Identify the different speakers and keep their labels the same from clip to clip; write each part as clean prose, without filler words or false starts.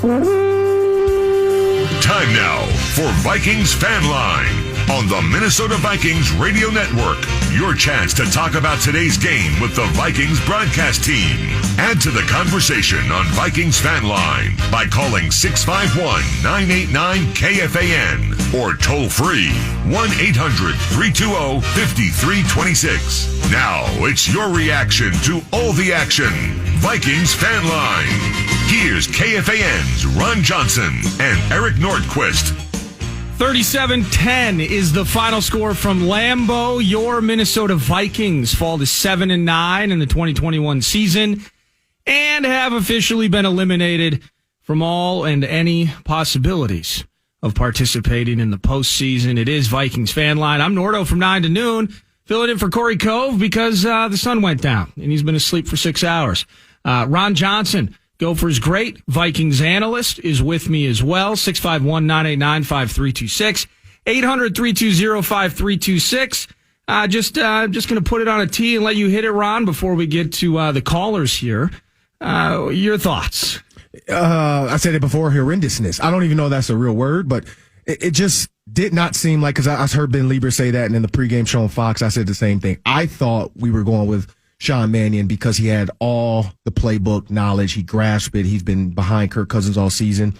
Speaker 1: Time now for Vikings Fan Line on the Minnesota Vikings Radio Network. Your chance to talk about today's game with the Vikings broadcast team. Add to the conversation on Vikings Fan Line by calling 651-989-KFAN or toll free 1-800-320-5326. Now it's your reaction to all the action. Vikings Fan Line. Here's KFAN's Ron Johnson and Eric Nordquist.
Speaker 2: 37-10 is the final score from Lambeau. Your Minnesota Vikings fall to 7-9 in the 2021 season and have officially been eliminated from all and any possibilities of participating in the postseason. It is Vikings Fan Line. I'm Nordo from 9 to noon, filling in for Corey Cove because the sun went down and he's been asleep for 6 hours. Ron Johnson, Gophers great Vikings analyst, is with me as well. 651-989-5326. 800-320-5326. Just going to put it on a tee and let you hit it, Ron, before we get to the callers here. Your thoughts?
Speaker 3: I said it before, horrendousness. I don't even know if that's a real word, but it just did not seem like, because I heard Ben Lieber say that, and in the pregame show on Fox, I said the same thing. I thought we were going with Sean Mannion because he had all the playbook knowledge. He grasped it. He's been behind Kirk Cousins all season.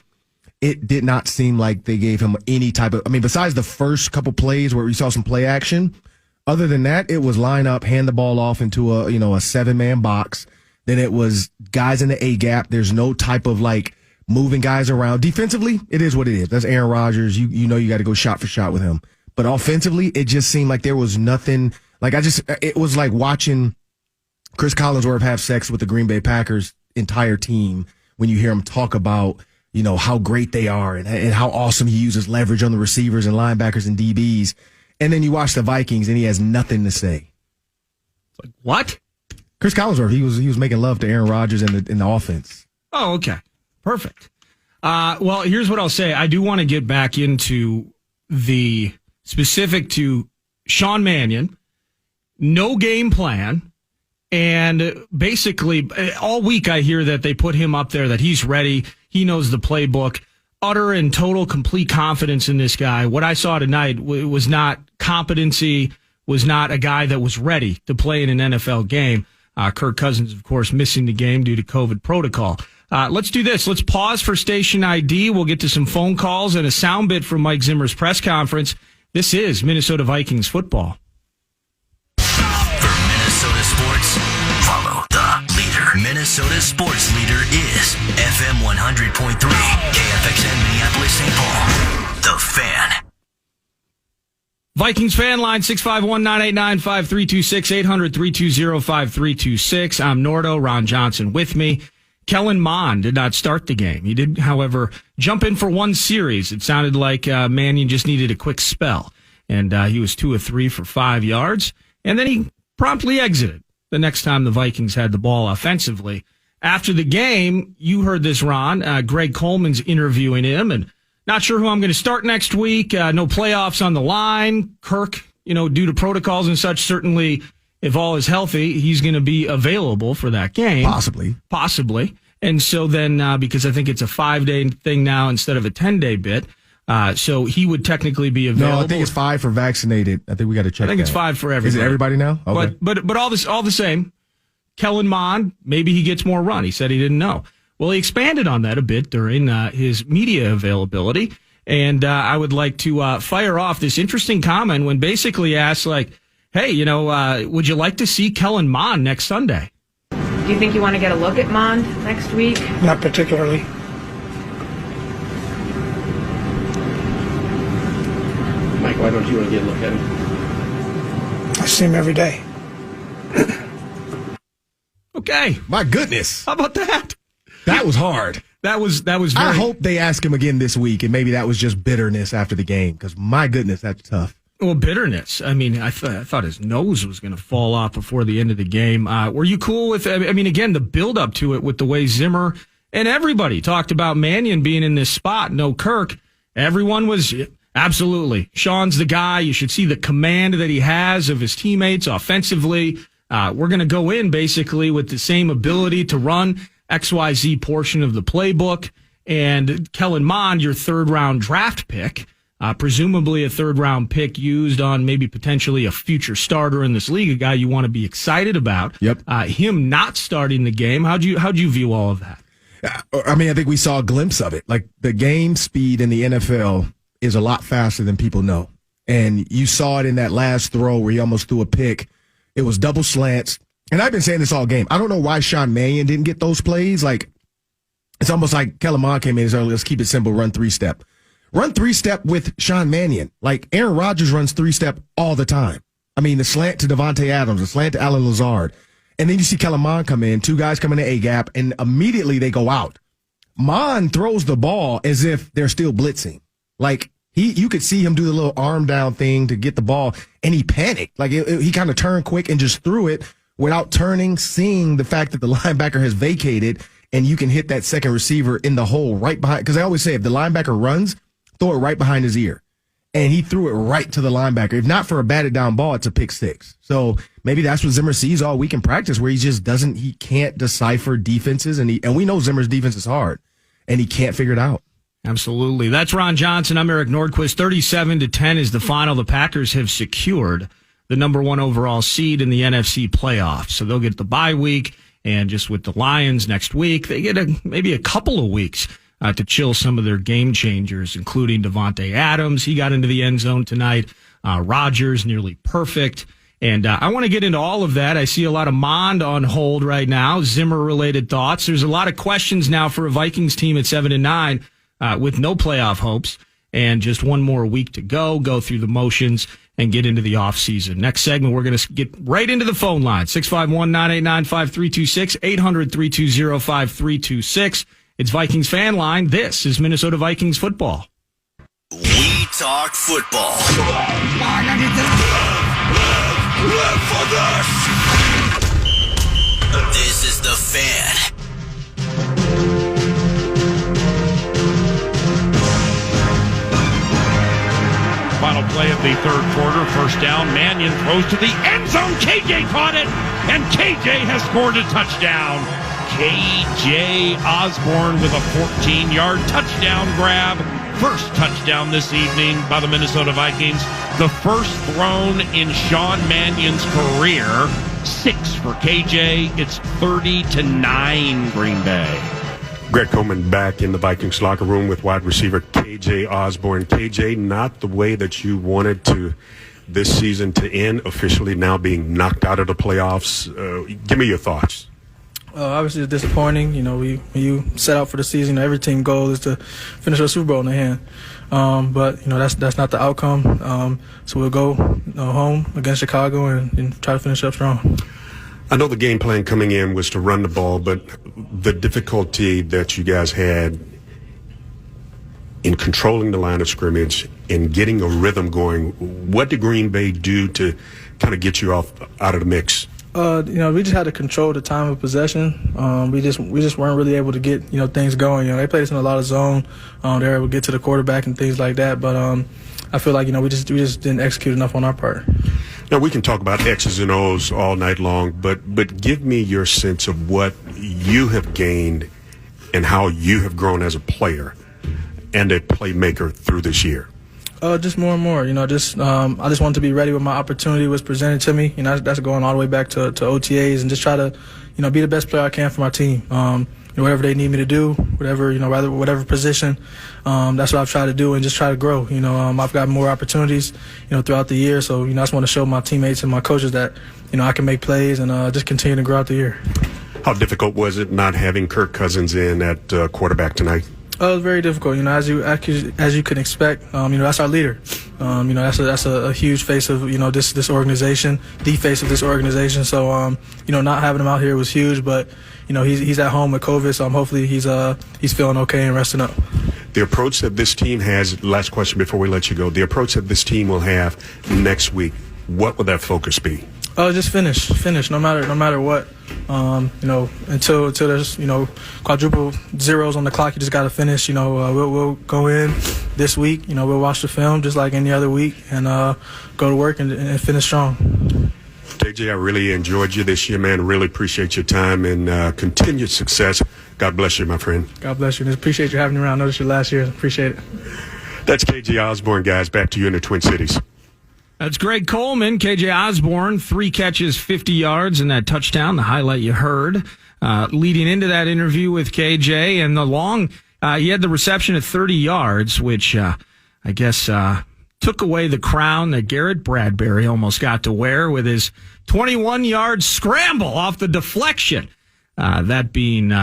Speaker 3: It did not seem like they gave him any type of, besides the first couple plays where we saw some play action, other than that, it was line up, hand the ball off into a 7-man box. Then it was guys in the A gap. There's no type of moving guys around. Defensively, it is what it is. That's Aaron Rodgers. You got to go shot for shot with him. But offensively, it just seemed like there was nothing. It was like watching Chris Collinsworth have sex with the Green Bay Packers entire team when you hear him talk about, how great they are and how awesome he uses leverage on the receivers and linebackers and DBs. And then you watch the Vikings and he has nothing to say.
Speaker 2: It's like, what?
Speaker 3: Chris Collinsworth, he was making love to Aaron Rodgers in the offense.
Speaker 2: Oh, okay. Perfect. Well, here's what I'll say. I do want to get back into the specific to Sean Mannion, no game plan. And basically, all week I hear that they put him up there, that he's ready. He knows the playbook. Utter and total complete confidence in this guy. What I saw tonight was not competency, was not a guy that was ready to play in an NFL game. Kirk Cousins, of course, missing the game due to COVID protocol. Let's do this. Let's pause for station ID. We'll get to some phone calls and a sound bit from Mike Zimmer's press conference. This is Minnesota Vikings football.
Speaker 4: Follow the leader. Minnesota sports leader is FM 100.3 KFXN Minneapolis St. Paul. The Fan.
Speaker 2: Vikings Fan Line 651-989-5326 800-320-5326. I'm Nordo. Ron Johnson with me. Kellen Mond did not start the game. He did, however, jump in for one series. It sounded like Mannion just needed a quick spell, and he was 2 of 3 for 5 yards, and then he promptly exited the next time the Vikings had the ball offensively. After the game, you heard this, Ron. Greg Coleman's interviewing him, and not sure who I'm going to start next week. No playoffs on the line. Kirk, due to protocols and such, certainly if all is healthy, he's going to be available for that game. Possibly. And so then, because I think it's a 5-day thing now instead of a 10-day bit, so he would technically be available.
Speaker 3: No, I think it's 5 for vaccinated. I think we got to check.
Speaker 2: I think it's 5 for everybody.
Speaker 3: Is it everybody now? Okay.
Speaker 2: But all the same, Kellen Mond, maybe he gets more run. He said he didn't know. Well, he expanded on that a bit during his media availability, and I would like to fire off this interesting comment when basically asked, hey, would you like to see Kellen Mond next Sunday?
Speaker 5: Do you think you want to get a look at Mond next week?
Speaker 6: Not particularly.
Speaker 7: Mike, why don't you want to get a look at him?
Speaker 6: I see him every day.
Speaker 2: Okay.
Speaker 3: My goodness.
Speaker 2: How about that?
Speaker 3: That was hard.
Speaker 2: That was very...
Speaker 3: I hope they ask him again this week, and maybe that was just bitterness after the game, because my goodness, that's tough.
Speaker 2: Well, bitterness. I thought his nose was going to fall off before the end of the game. Were you cool with, again, the build-up to it with the way Zimmer and everybody talked about Mannion being in this spot, no Kirk. Everyone was... Absolutely. Sean's the guy. You should see the command that he has of his teammates offensively. We're going to go in basically with the same ability to run XYZ portion of the playbook. And Kellen Mond, your third-round draft pick, presumably a third-round pick used on maybe potentially a future starter in this league, a guy you want to be excited about.
Speaker 3: Yep.
Speaker 2: Him not starting the game, how'd you view all of that?
Speaker 3: I mean, I think we saw a glimpse of it. Like, the game speed in the NFL is a lot faster than people know. And you saw it in that last throw where he almost threw a pick. It was double slants. And I've been saying this all game. I don't know why Sean Mannion didn't get those plays. Like, it's almost like Kellen Mond came in and said, let's keep it simple, run three-step. Run three-step with Sean Mannion. Like, Aaron Rodgers runs three-step all the time. I mean, the slant to Devontae Adams, the slant to Alan Lazard. And then you see Kellen Mond come in, two guys come in the A-gap, and immediately they go out. Mond throws the ball as if they're still blitzing. Like, you could see him do the little arm down thing to get the ball, and he panicked. Like, he kind of turned quick and just threw it without turning, seeing the fact that the linebacker has vacated, and you can hit that second receiver in the hole right behind. Because I always say, if the linebacker runs, throw it right behind his ear. And he threw it right to the linebacker. If not for a batted down ball, it's a pick six. So maybe that's what Zimmer sees all week in practice, where he can't decipher defenses. And we know Zimmer's defense is hard, and he can't figure it out.
Speaker 2: Absolutely. That's Ron Johnson. I'm Eric Nordquist. 37-10 is the final. The Packers have secured the number 1 overall seed in the NFC playoffs. So they'll get the bye week, and just with the Lions next week, they get maybe a couple of weeks to chill some of their game changers, including Devontae Adams. He got into the end zone tonight. Rodgers, nearly perfect. And I want to get into all of that. I see a lot of Mond on hold right now, Zimmer-related thoughts. There's a lot of questions now for a Vikings team at 7-9 with no playoff hopes and just one more week to go through the motions and get into the offseason. Next segment, we're going to get right into the phone line, 651-989-5326, 800-320-5326. It's Vikings Fan Line. This is Minnesota Vikings football.
Speaker 4: We talk football.
Speaker 1: Live for this!
Speaker 4: This is the Fan.
Speaker 8: Final play of the third quarter, first down. Mannion throws to the end zone. KJ caught it, and KJ has scored a touchdown. KJ Osborne with a 14-yard touchdown grab. First touchdown this evening by the Minnesota Vikings. The first thrown in Sean Mannion's career. 6 for KJ. It's 30-9 Green Bay.
Speaker 9: Greg Coleman back in the Vikings locker room with wide receiver KJ Osborne. KJ, not the way that you wanted to this season to end, officially now being knocked out of the playoffs. Give me your thoughts.
Speaker 6: Obviously, it's disappointing. You know, when you set out for the season, every team goal is to finish a Super Bowl in the hand. But, you know, that's not the outcome. So we'll go home against Chicago and try to finish up strong.
Speaker 9: I know the game plan coming in was to run the ball, but the difficulty that you guys had in controlling the line of scrimmage and getting a rhythm going, what did Green Bay do to kind of get you out of the mix?
Speaker 6: You know, we just had to control the time of possession. We just weren't really able to get, you know, things going. You know, they played us in a lot of zone. They were able to get to the quarterback and things like that. But I feel like, you know, we just didn't execute enough on our part.
Speaker 9: Now, we can talk about X's and O's all night long, but give me your sense of what you have gained and how you have grown as a player and a playmaker through this year.
Speaker 6: Just more and more, you know, I just wanted to be ready when my opportunity was presented to me. You know, that's going all the way back to OTAs and just try to, you know, be the best player I can for my team. You know, whatever they need me to do, whatever, you know, whatever position, that's what I've tried to do and just try to grow. You know, I've got more opportunities, you know, throughout the year. So, you know, I just want to show my teammates and my coaches that, you know, I can make plays and just continue to grow out the year.
Speaker 9: How difficult was it not having Kirk Cousins in at quarterback tonight?
Speaker 6: It was very difficult, you know, as you can expect. You know, that's our leader. You know, that's a huge face of, you know, this organization, the face of this organization. So, you know, not having him out here was huge. But, you know, he's at home with COVID, so hopefully he's feeling okay and resting up.
Speaker 9: The approach that this team has. Last question before we let you go. The approach that this team will have next week. What will that focus be?
Speaker 6: Just finish, no matter what. You know, until there's, you know, quadruple zeros on the clock, you just got to finish. You know, we'll go in this week. You know, we'll watch the film just like any other week and go to work and finish strong.
Speaker 9: KJ, I really enjoyed you this year, man. Really appreciate your time and continued success. God bless you, my friend.
Speaker 6: God bless you. And appreciate you having me around. I know this is your last year. Appreciate it.
Speaker 9: That's KJ Osborne, guys. Back to you in the Twin Cities.
Speaker 2: That's Greg Coleman, KJ Osborne, 3 catches, 50 yards, and that touchdown, the highlight you heard. Leading into that interview with KJ, and he had the reception at 30 yards, which I guess took away the crown that Garrett Bradbury almost got to wear with his 21-yard scramble off the deflection. That being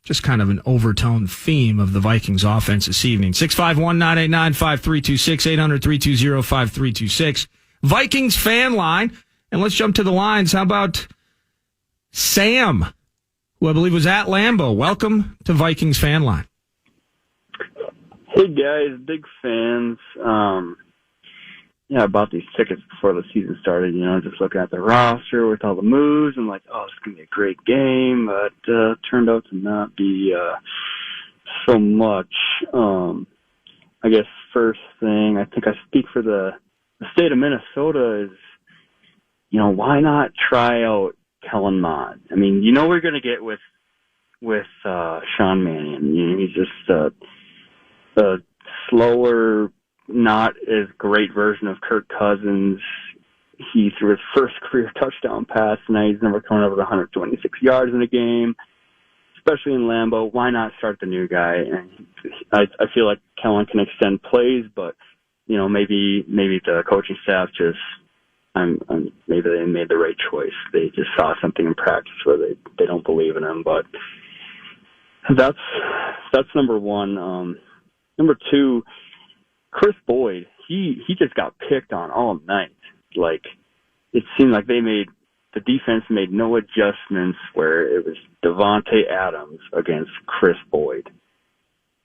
Speaker 2: just kind of an overtone theme of the Vikings offense this evening. 651-989-5326, 800-320-5326. Vikings fan line. And let's jump to the lines. How about Sam, who I believe was at Lambeau? Welcome to Vikings fan line.
Speaker 10: Hey guys, big fans. I bought these tickets before the season started, just looking at the roster with all the moves and like, oh, it's going to be a great game, but turned out to not be so much. I guess first thing, I think I speak for the state of Minnesota is, why not try out Kellen Mond? I mean, we're going to get with Sean Mannion. He's just a slower, not as great version of Kirk Cousins. He threw his first career touchdown pass tonight. He's never coming over 126 yards in a game, especially in Lambeau. Why not start the new guy? And I feel like Kellen can extend plays, but maybe the coaching staff just maybe they made the right choice. They just saw something in practice where they don't believe in him. But that's number one. Number two, Chris Boyd. He just got picked on all night. Like, it seemed like the defense made no adjustments where it was Davante Adams against Chris Boyd.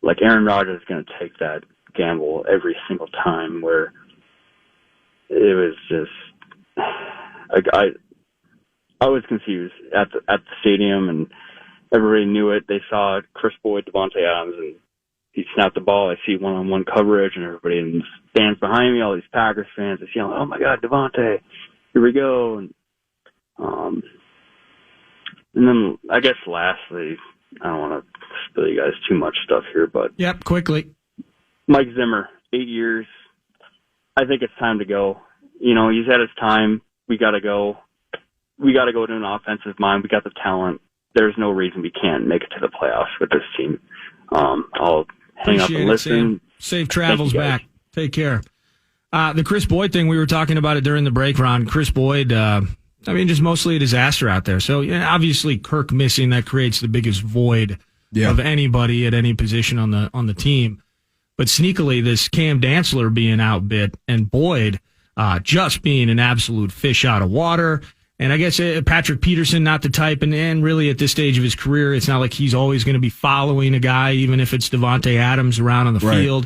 Speaker 10: Like, Aaron Rodgers is going to take that gamble every single time, where it was just I was confused at the stadium, and everybody knew it. They saw Chris Boyd, Davante Adams, and he snapped the ball. I see one-on-one coverage, and everybody in the stands behind me, all these Packers fans, are yelling, "Oh my God, Davante, here we go!" And then I guess lastly, I don't want to spill you guys too much stuff here, but
Speaker 2: yep, quickly,
Speaker 10: Mike Zimmer, 8 years. I think it's time to go. He's had his time. We got to go. We got to go to an offensive mind. We got the talent. There's no reason we can't make it to the playoffs with this team. I'll hang up and listen.
Speaker 2: Safe travels back. Take care. The Chris Boyd thing, we were talking about it during the break, Ron. Chris Boyd, just mostly a disaster out there. So, obviously Kirk missing, that creates the biggest void of anybody at any position on the team. But sneakily, this Cam Dantzler being outbit and Boyd just being an absolute fish out of water. And I guess Patrick Peterson, not the type, and really at this stage of his career, it's not like he's always going to be following a guy, even if it's Davante Adams around on the field.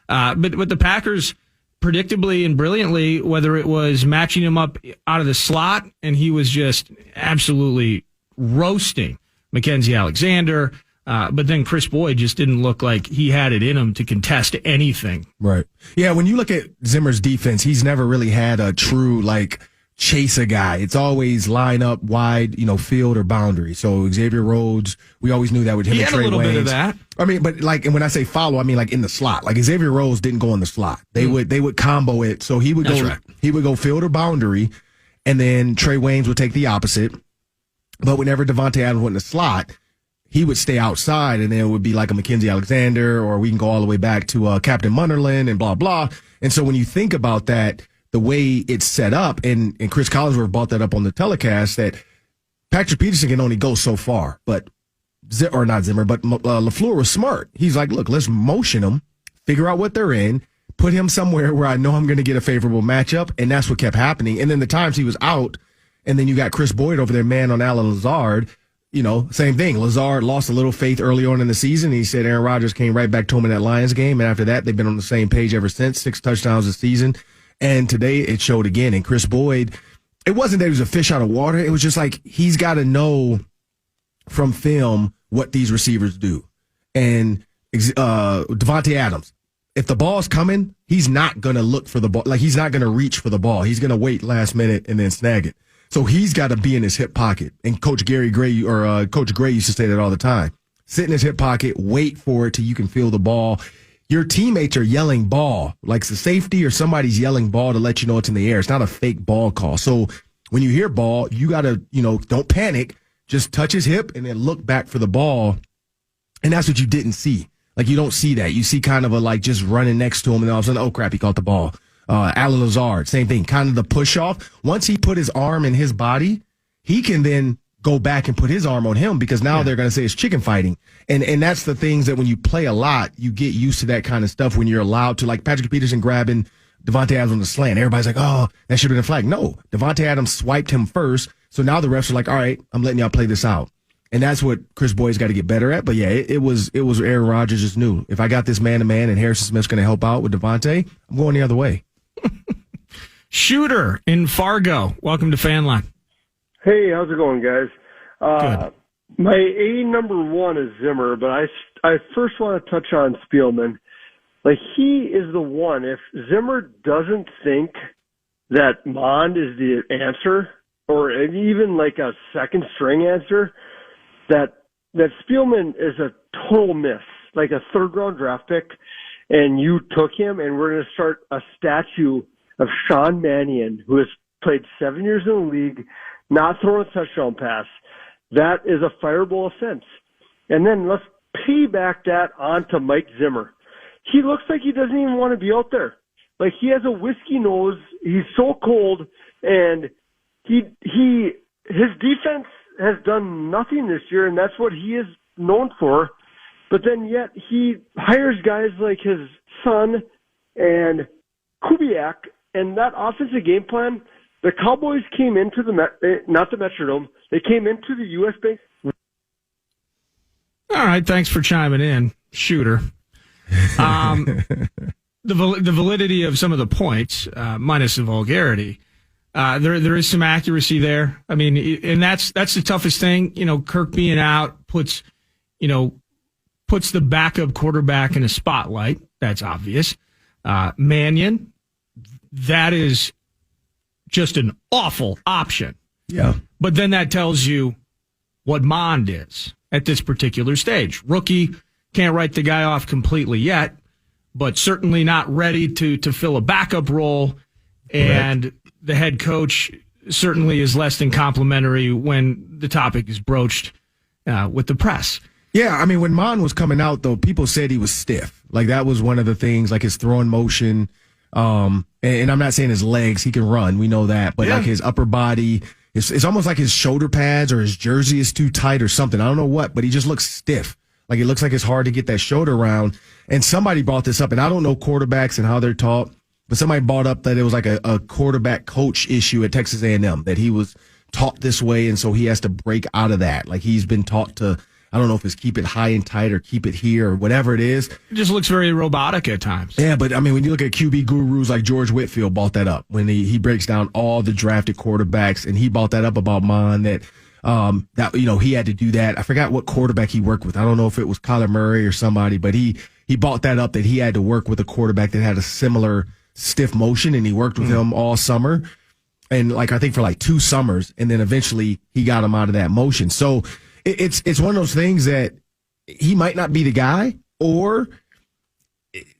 Speaker 2: But the Packers, predictably and brilliantly, whether it was matching him up out of the slot, and he was just absolutely roasting Mackenzie Alexander, but then Chris Boyd just didn't look like he had it in him to contest anything.
Speaker 3: Right. Yeah, when you look at Zimmer's defense, he's never really had a true, chase a guy. It's always line up wide, field or boundary. So Xavier Rhodes, we always knew that with him and Trey Waynes.
Speaker 2: He had a little bit of that.
Speaker 3: And when I say follow, I mean in the slot. Like Xavier Rhodes didn't go in the slot. They would combo it. So he would he would go field or boundary, and then Trey Waynes would take the opposite. But whenever Davante Adams went in the slot, he would stay outside, and then it would be like a Mackenzie Alexander, or we can go all the way back to Captain Munderland and blah, blah. And so when you think about that, the way it's set up, and Chris Collinsworth brought that up on the telecast, that Patrick Peterson can only go so far, but LaFleur was smart. He's like, look, let's motion them, figure out what they're in, put him somewhere where I know I'm going to get a favorable matchup, and that's what kept happening. And then the times he was out, and then you got Chris Boyd over there, man on Alan Lazard, same thing. Lazard lost a little faith early on in the season. He said Aaron Rodgers came right back to him in that Lions game, and after that, they've been on the same page ever since, 6 touchdowns this season. And today it showed again. And Chris Boyd, it wasn't that he was a fish out of water. It was just like he's got to know from film what these receivers do. And Davante Adams, if the ball's coming, he's not going to look for the ball. Like, he's not going to reach for the ball. He's going to wait last minute and then snag it. So he's got to be in his hip pocket. And Coach Gray used to say that all the time. sit in his hip pocket, wait for it till you can feel the ball. Your teammates are yelling ball, like it's the safety or somebody's yelling ball to let you know it's in the air. It's not a fake ball call. So when you hear ball, you got to, don't panic. Just touch his hip and then look back for the ball. And that's what you didn't see. Like, you don't see that. You see kind of a, just running next to him, and all of a sudden, oh, crap, he caught the ball. Alan Lazard, same thing, kind of the push-off. Once he put his arm in his body, he can then go back and put his arm on him because now they're going to say it's chicken fighting. And that's the things that when you play a lot, you get used to that kind of stuff when you're allowed to, like Patrick Peterson grabbing Devontae Adams on the slant. Everybody's like, oh, that should have been a flag. No, Devontae Adams swiped him first. So now the refs are like, all right, I'm letting y'all play this out. And that's what Chris Boyd's got to get better at. But yeah, it was Aaron Rodgers just knew. If I got this man-to-man and Harrison Smith's going to help out with Devontae, I'm going the other way.
Speaker 2: Shooter in Fargo. Welcome to Fan Line.
Speaker 11: Hey, how's it going, guys?
Speaker 2: Good.
Speaker 11: My number one is Zimmer, but I first want to touch on Spielman. Like, he is the one. If Zimmer doesn't think that Mond is the answer, or even like a second string answer, that Spielman is a total miss, like a third round draft pick, and you took him, and we're going to start a statue of Sean Mannion, who has played 7 years in the league, not throwing a touchdown pass. That is a fireable offense. And then let's piggyback that onto Mike Zimmer. He looks like he doesn't even want to be out there. Like, he has a whiskey nose. He's so cold, and his defense has done nothing this year, and that's what he is known for. But then yet he hires guys like his son and Kubiak, and that offensive game plan, the Cowboys came into not the Metrodome, they came into the U.S. Bank.
Speaker 2: All right, thanks for chiming in, Shooter. The validity of some of the points, minus the vulgarity, there is some accuracy there. I mean, and that's the toughest thing. Kirk being out puts the backup quarterback in a spotlight. That's obvious. Mannion, that is just an awful option.
Speaker 3: Yeah.
Speaker 2: But then that tells you what Mond is at this particular stage. Rookie, can't write the guy off completely yet, but certainly not ready to fill a backup role. And the head coach certainly is less than complimentary when the topic is broached with the press.
Speaker 3: Yeah, I mean, when Mond was coming out, though, people said he was stiff. Like, that was one of the things, like his throwing motion. And I'm not saying his legs, he can run, we know that, but like his upper body, it's almost like his shoulder pads or his jersey is too tight or something. I don't know what, but he just looks stiff. Like, it looks like it's hard to get that shoulder around. And somebody brought this up, and I don't know quarterbacks and how they're taught, but somebody brought up that it was like a quarterback coach issue at Texas A&M, that he was taught this way, and so he has to break out of that. Like, he's been taught to, I don't know if it's keep it high and tight or keep it here or whatever it is.
Speaker 2: It just looks very robotic at times.
Speaker 3: Yeah, but I mean, when you look at QB gurus like George Whitfield brought that up when he breaks down all the drafted quarterbacks, and he brought that up about Mond that he had to do that. I forgot what quarterback he worked with. I don't know if it was Kyler Murray or somebody, but he brought that up that he had to work with a quarterback that had a similar stiff motion, and he worked with him all summer. And I think for 2 summers, and then eventually he got him out of that motion. So it's one of those things that he might not be the guy, or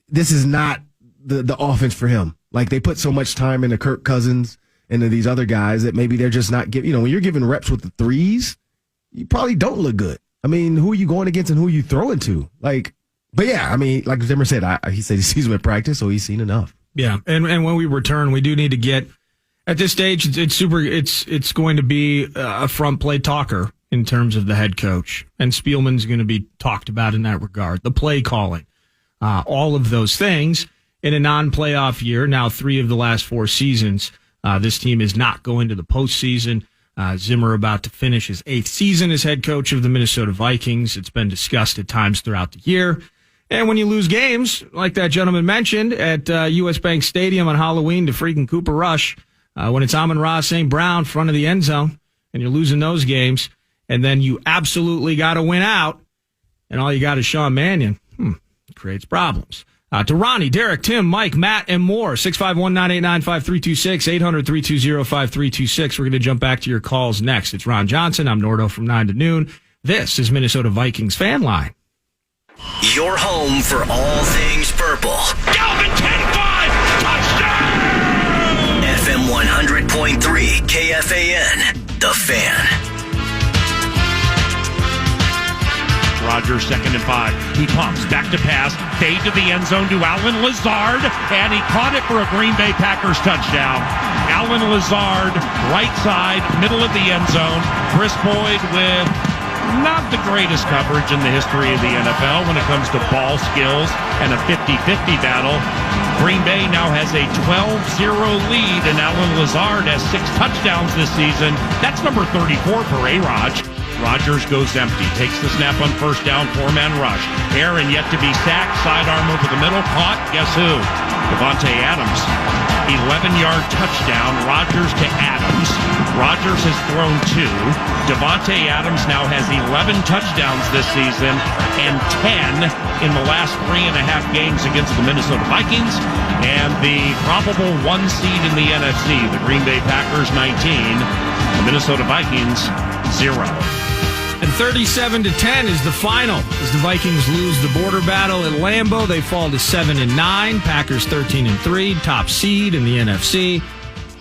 Speaker 3: this is not the offense for him. Like, they put so much time into Kirk Cousins and to these other guys that maybe they're just not giving. When you're giving reps with the threes, you probably don't look good. I mean, who are you going against and who are you throwing to? But yeah, I mean, like Zimmer said, he said he sees him at practice, so he's seen enough.
Speaker 2: Yeah, and when we return, we do need to get at this stage. It's going to be a front play talker in terms of the head coach, and Spielman's going to be talked about in that regard. The play calling, all of those things in a non-playoff year. Now, 3 of the last 4 seasons, this team is not going to the postseason. Zimmer about to finish his 8th season as head coach of the Minnesota Vikings. It's been discussed at times throughout the year. And when you lose games, like that gentleman mentioned, at U.S. Bank Stadium on Halloween to freaking Cooper Rush, when it's Amon-Ra St. Brown front of the end zone, and you're losing those games, and then you absolutely got to win out, and all you got is Sean Mannion, it creates problems. To Ronnie, Derek, Tim, Mike, Matt, and more, 651-989-5326, 800-320-5326. We're going to jump back to your calls next. It's Ron Johnson. I'm Nordo from 9 to noon. This is Minnesota Vikings Fan Line.
Speaker 4: Your home for all things purple.
Speaker 8: Galvin 10-5, touchdown!
Speaker 4: FM 100.3 KFAN, The Fan.
Speaker 8: Rodgers 2nd and 5. He pumps back to pass, fade to the end zone to Allen Lazard, and he caught it for a Green Bay Packers touchdown. Allen Lazard, right side, middle of the end zone. Chris Boyd with not the greatest coverage in the history of the NFL when it comes to ball skills and a 50-50 battle. Green Bay now has a 12-0 lead, and Allen Lazard has 6 touchdowns this season. That's number 34 for A-Rod. Rodgers goes empty, takes the snap on first down, 4-man rush. Aaron yet to be sacked, sidearm over the middle, caught, guess who? Devontae Adams. 11-yard touchdown, Rodgers to Adams. Rodgers has thrown 2. Devontae Adams now has 11 touchdowns this season and 10 in the last 3.5 games against the Minnesota Vikings. And the probable 1 seed in the NFC, the Green Bay Packers 19, the Minnesota Vikings 0.
Speaker 2: And 37-10 is the final. As the Vikings lose the border battle at Lambeau, they fall to 7-9. Packers 13-3, top seed in the NFC.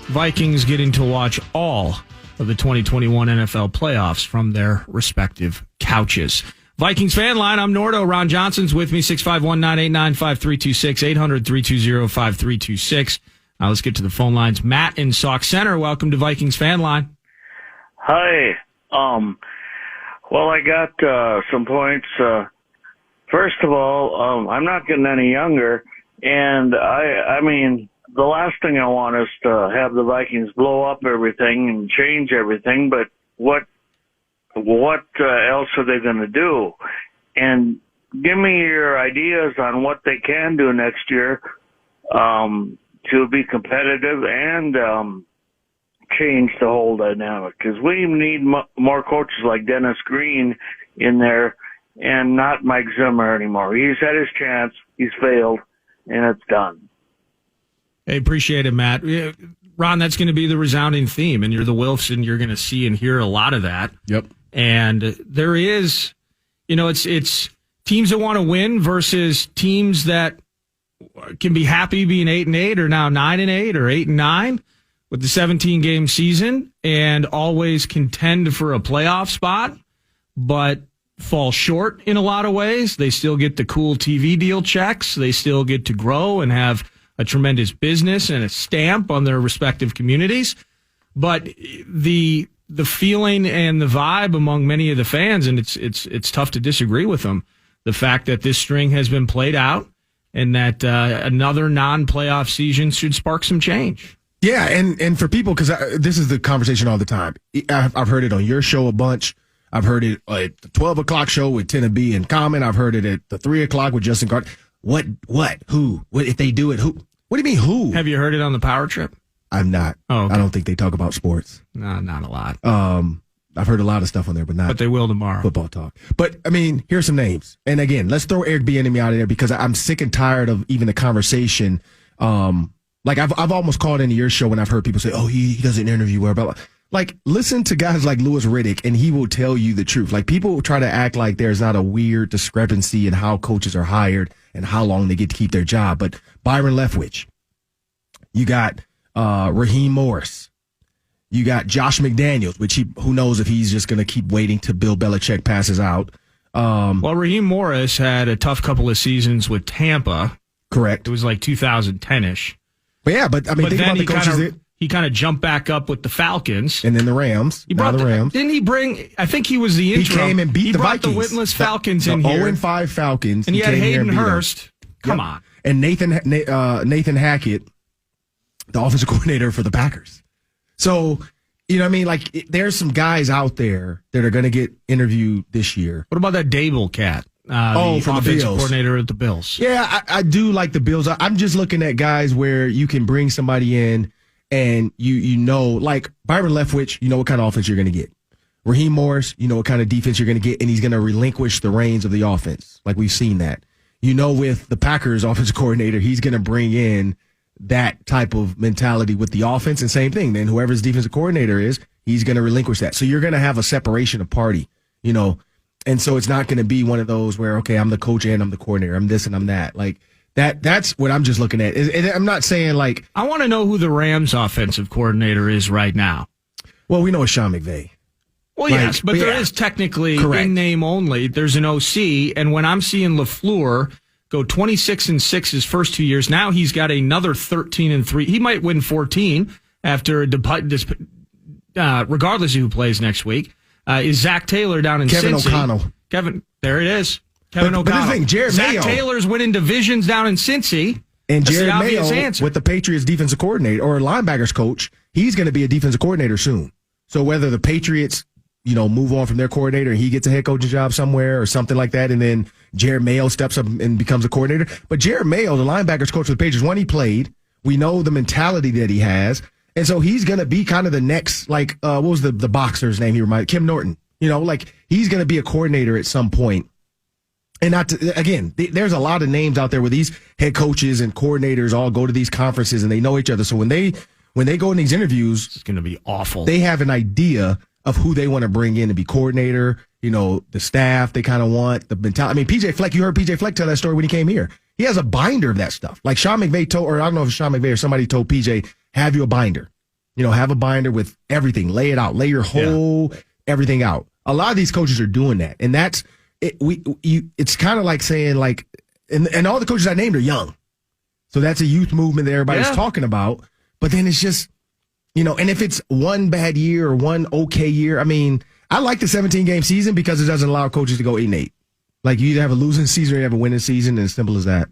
Speaker 2: Vikings getting to watch all of the 2021 NFL playoffs from their respective couches. Vikings Fan Line, I'm Nordo. Ron Johnson's with me, 651-989-5326, 800-320-5326. Now let's get to the phone lines. Matt in Sauk Center, welcome to Vikings Fan Line.
Speaker 12: Hi. Well, I got some points. First of all, I'm not getting any younger, and I mean, the last thing I want is to have the Vikings blow up everything and change everything, but what else are they going to do? And give me your ideas on what they can do next year to be competitive and change the whole dynamic, because we need more coaches like Dennis Green in there and not Mike Zimmer anymore. He's had his chance, he's failed, and it's done.
Speaker 2: Hey, appreciate it, Matt. Ron, that's going to be the resounding theme, and you're the Wilfs, and you're going to see and hear a lot of that.
Speaker 3: Yep. And
Speaker 2: there is, it's teams that want to win versus teams that can be happy being 8-8 or now 9-8 or 8-9. With the 17-game season and always contend for a playoff spot, but fall short in a lot of ways. They still get the cool TV deal checks. They still get to grow and have a tremendous business and a stamp on their respective communities. But the feeling and the vibe among many of the fans, and it's tough to disagree with them, the fact that this string has been played out and that another non-playoff season should spark some change.
Speaker 3: Yeah, and for people, because this is the conversation all the time. I've heard it on your show a bunch. I've heard it at the 12 o'clock show with Tina B and Common. I've heard it at the 3 o'clock with Justin Carter. What, who? What if they do it? Who? What do you mean, who?
Speaker 2: Have you heard it on the Power Trip?
Speaker 3: I'm not.
Speaker 2: Oh, okay.
Speaker 3: I don't think they talk about sports.
Speaker 2: No, not a lot.
Speaker 3: I've heard a lot of stuff on there, but not.
Speaker 2: But they will tomorrow.
Speaker 3: Football talk. But, I mean, here's some names. And again, let's throw Eric Bieniemy out of there because I'm sick and tired of even the conversation. Like I've almost called into your show when I've heard people say, "Oh, he doesn't interview well." Blah, blah. Like, listen to guys like Louis Riddick, and he will tell you the truth. Like, people try to act like there's not a weird discrepancy in how coaches are hired and how long they get to keep their job. But Byron Leftwich, you got Raheem Morris, you got Josh McDaniels, which who knows if he's just going to keep waiting till Bill Belichick passes out.
Speaker 2: Well, Raheem Morris had a tough couple of seasons with Tampa.
Speaker 3: Correct.
Speaker 2: It was like 2010-ish.
Speaker 3: But yeah, but I mean, think about the coaches.
Speaker 2: He kind of jumped back up with the Falcons.
Speaker 3: And then the Rams.
Speaker 2: He brought the Rams. Didn't he bring, I think he was the interim.
Speaker 3: He came and beat the Vikings.
Speaker 2: He brought the winnless Falcons in here.
Speaker 3: 0-5 Falcons.
Speaker 2: And he had Hayden Hurst. Come on.
Speaker 3: And Nathan Hackett, the offensive coordinator for the Packers. So, you know what I mean? Like, there's some guys out there that are going to get interviewed this year.
Speaker 2: What about that Dable cat?
Speaker 3: From the Bills.
Speaker 2: Coordinator at the Bills.
Speaker 3: Yeah, I do like the Bills. I'm just looking at guys where you can bring somebody in and you know, like Byron Leftwich, you know what kind of offense you're going to get. Raheem Morris, you know what kind of defense you're going to get, and he's going to relinquish the reins of the offense. Like, we've seen that. You know, with the Packers offensive coordinator, he's going to bring in that type of mentality with the offense, and same thing. Then whoever's defensive coordinator is, he's going to relinquish that. So you're going to have a separation of party. You know, And so it's not going to be one of those where, okay, I'm the coach and I'm the coordinator. I'm this and I'm that. Like that's what I'm just looking at. And I'm not saying like.
Speaker 2: I want to know who the Rams offensive coordinator is right now.
Speaker 3: Well, we know it's Sean McVay.
Speaker 2: Well, yes, but there is technically in name only. There's an OC. And when I'm seeing LaFleur go 26-6 his first 2 years, now he's got another 13-3. He might win 14 after, regardless of who plays next week. Is Zach Taylor down in
Speaker 3: Kevin
Speaker 2: Cincy.
Speaker 3: O'Connell.
Speaker 2: There it is. Kevin O'Connell.
Speaker 3: But the thing, Jared
Speaker 2: Zach
Speaker 3: Mayo.
Speaker 2: Taylor's winning divisions down in Cincy.
Speaker 3: And
Speaker 2: That's
Speaker 3: Jared
Speaker 2: the obvious
Speaker 3: Mayo,
Speaker 2: answer.
Speaker 3: with the Patriots defensive coordinator or linebackers coach, he's going to be a defensive coordinator soon. So whether the Patriots, move on from their coordinator and he gets a head coaching job somewhere or something like that, and then Jared Mayo steps up and becomes a coordinator. But Jared Mayo, the linebackers coach for the Patriots, when he played, we know the mentality that he has. And so he's going to be kind of the next, what was the boxer's name he reminded? Kim Norton. He's going to be a coordinator at some point. And there's a lot of names out there where these head coaches and coordinators all go to these conferences and they know each other. So when they go in these interviews,
Speaker 2: it's going to be awful.
Speaker 3: They have an idea of who they want to bring in to be coordinator, the staff they kind of want, the mentality. I mean, PJ Fleck, you heard PJ Fleck tell that story when he came here. He has a binder of that stuff. Like Sean McVay told, or I don't know if it's Sean McVay or somebody told PJ, have you a binder. Have a binder with everything. Lay it out. Lay your whole everything out. A lot of these coaches are doing that. And that's it. It's kind of like saying and all the coaches I named are young. So that's a youth movement that everybody's talking about. But then it's just, and if it's one bad year or one okay year, I mean, I like the 17-game season because it doesn't allow coaches to go 8-8. Like you either have a losing season or you have a winning season, and as simple as that.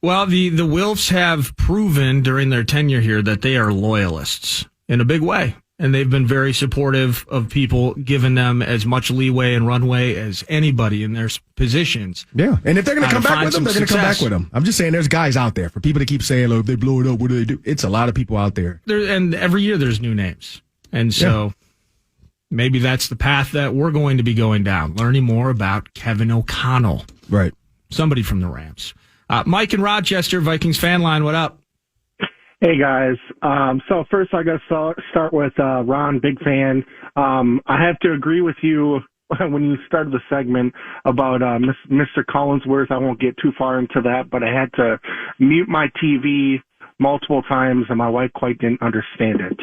Speaker 2: Well, the Wilfs have proven during their tenure here that they are loyalists in a big way. And they've been very supportive of people, giving them as much leeway and runway as anybody in their positions.
Speaker 3: Yeah, and if they're going to come back with them, they're going to come back with them. I'm just saying there's guys out there. For people to keep saying, if they blow it up, what do they do? It's a lot of people out there.
Speaker 2: And every year there's new names. And so maybe that's the path that we're going to be going down, learning more about Kevin O'Connell.
Speaker 3: Right.
Speaker 2: Somebody from the Rams. Mike in Rochester, Vikings fan line, what up?
Speaker 13: Hey guys. So first I got to start with Ron, big fan. I have to agree with you when you started the segment about Mr. Collinsworth. I won't get too far into that, but I had to mute my TV multiple times, and my wife quite didn't understand it.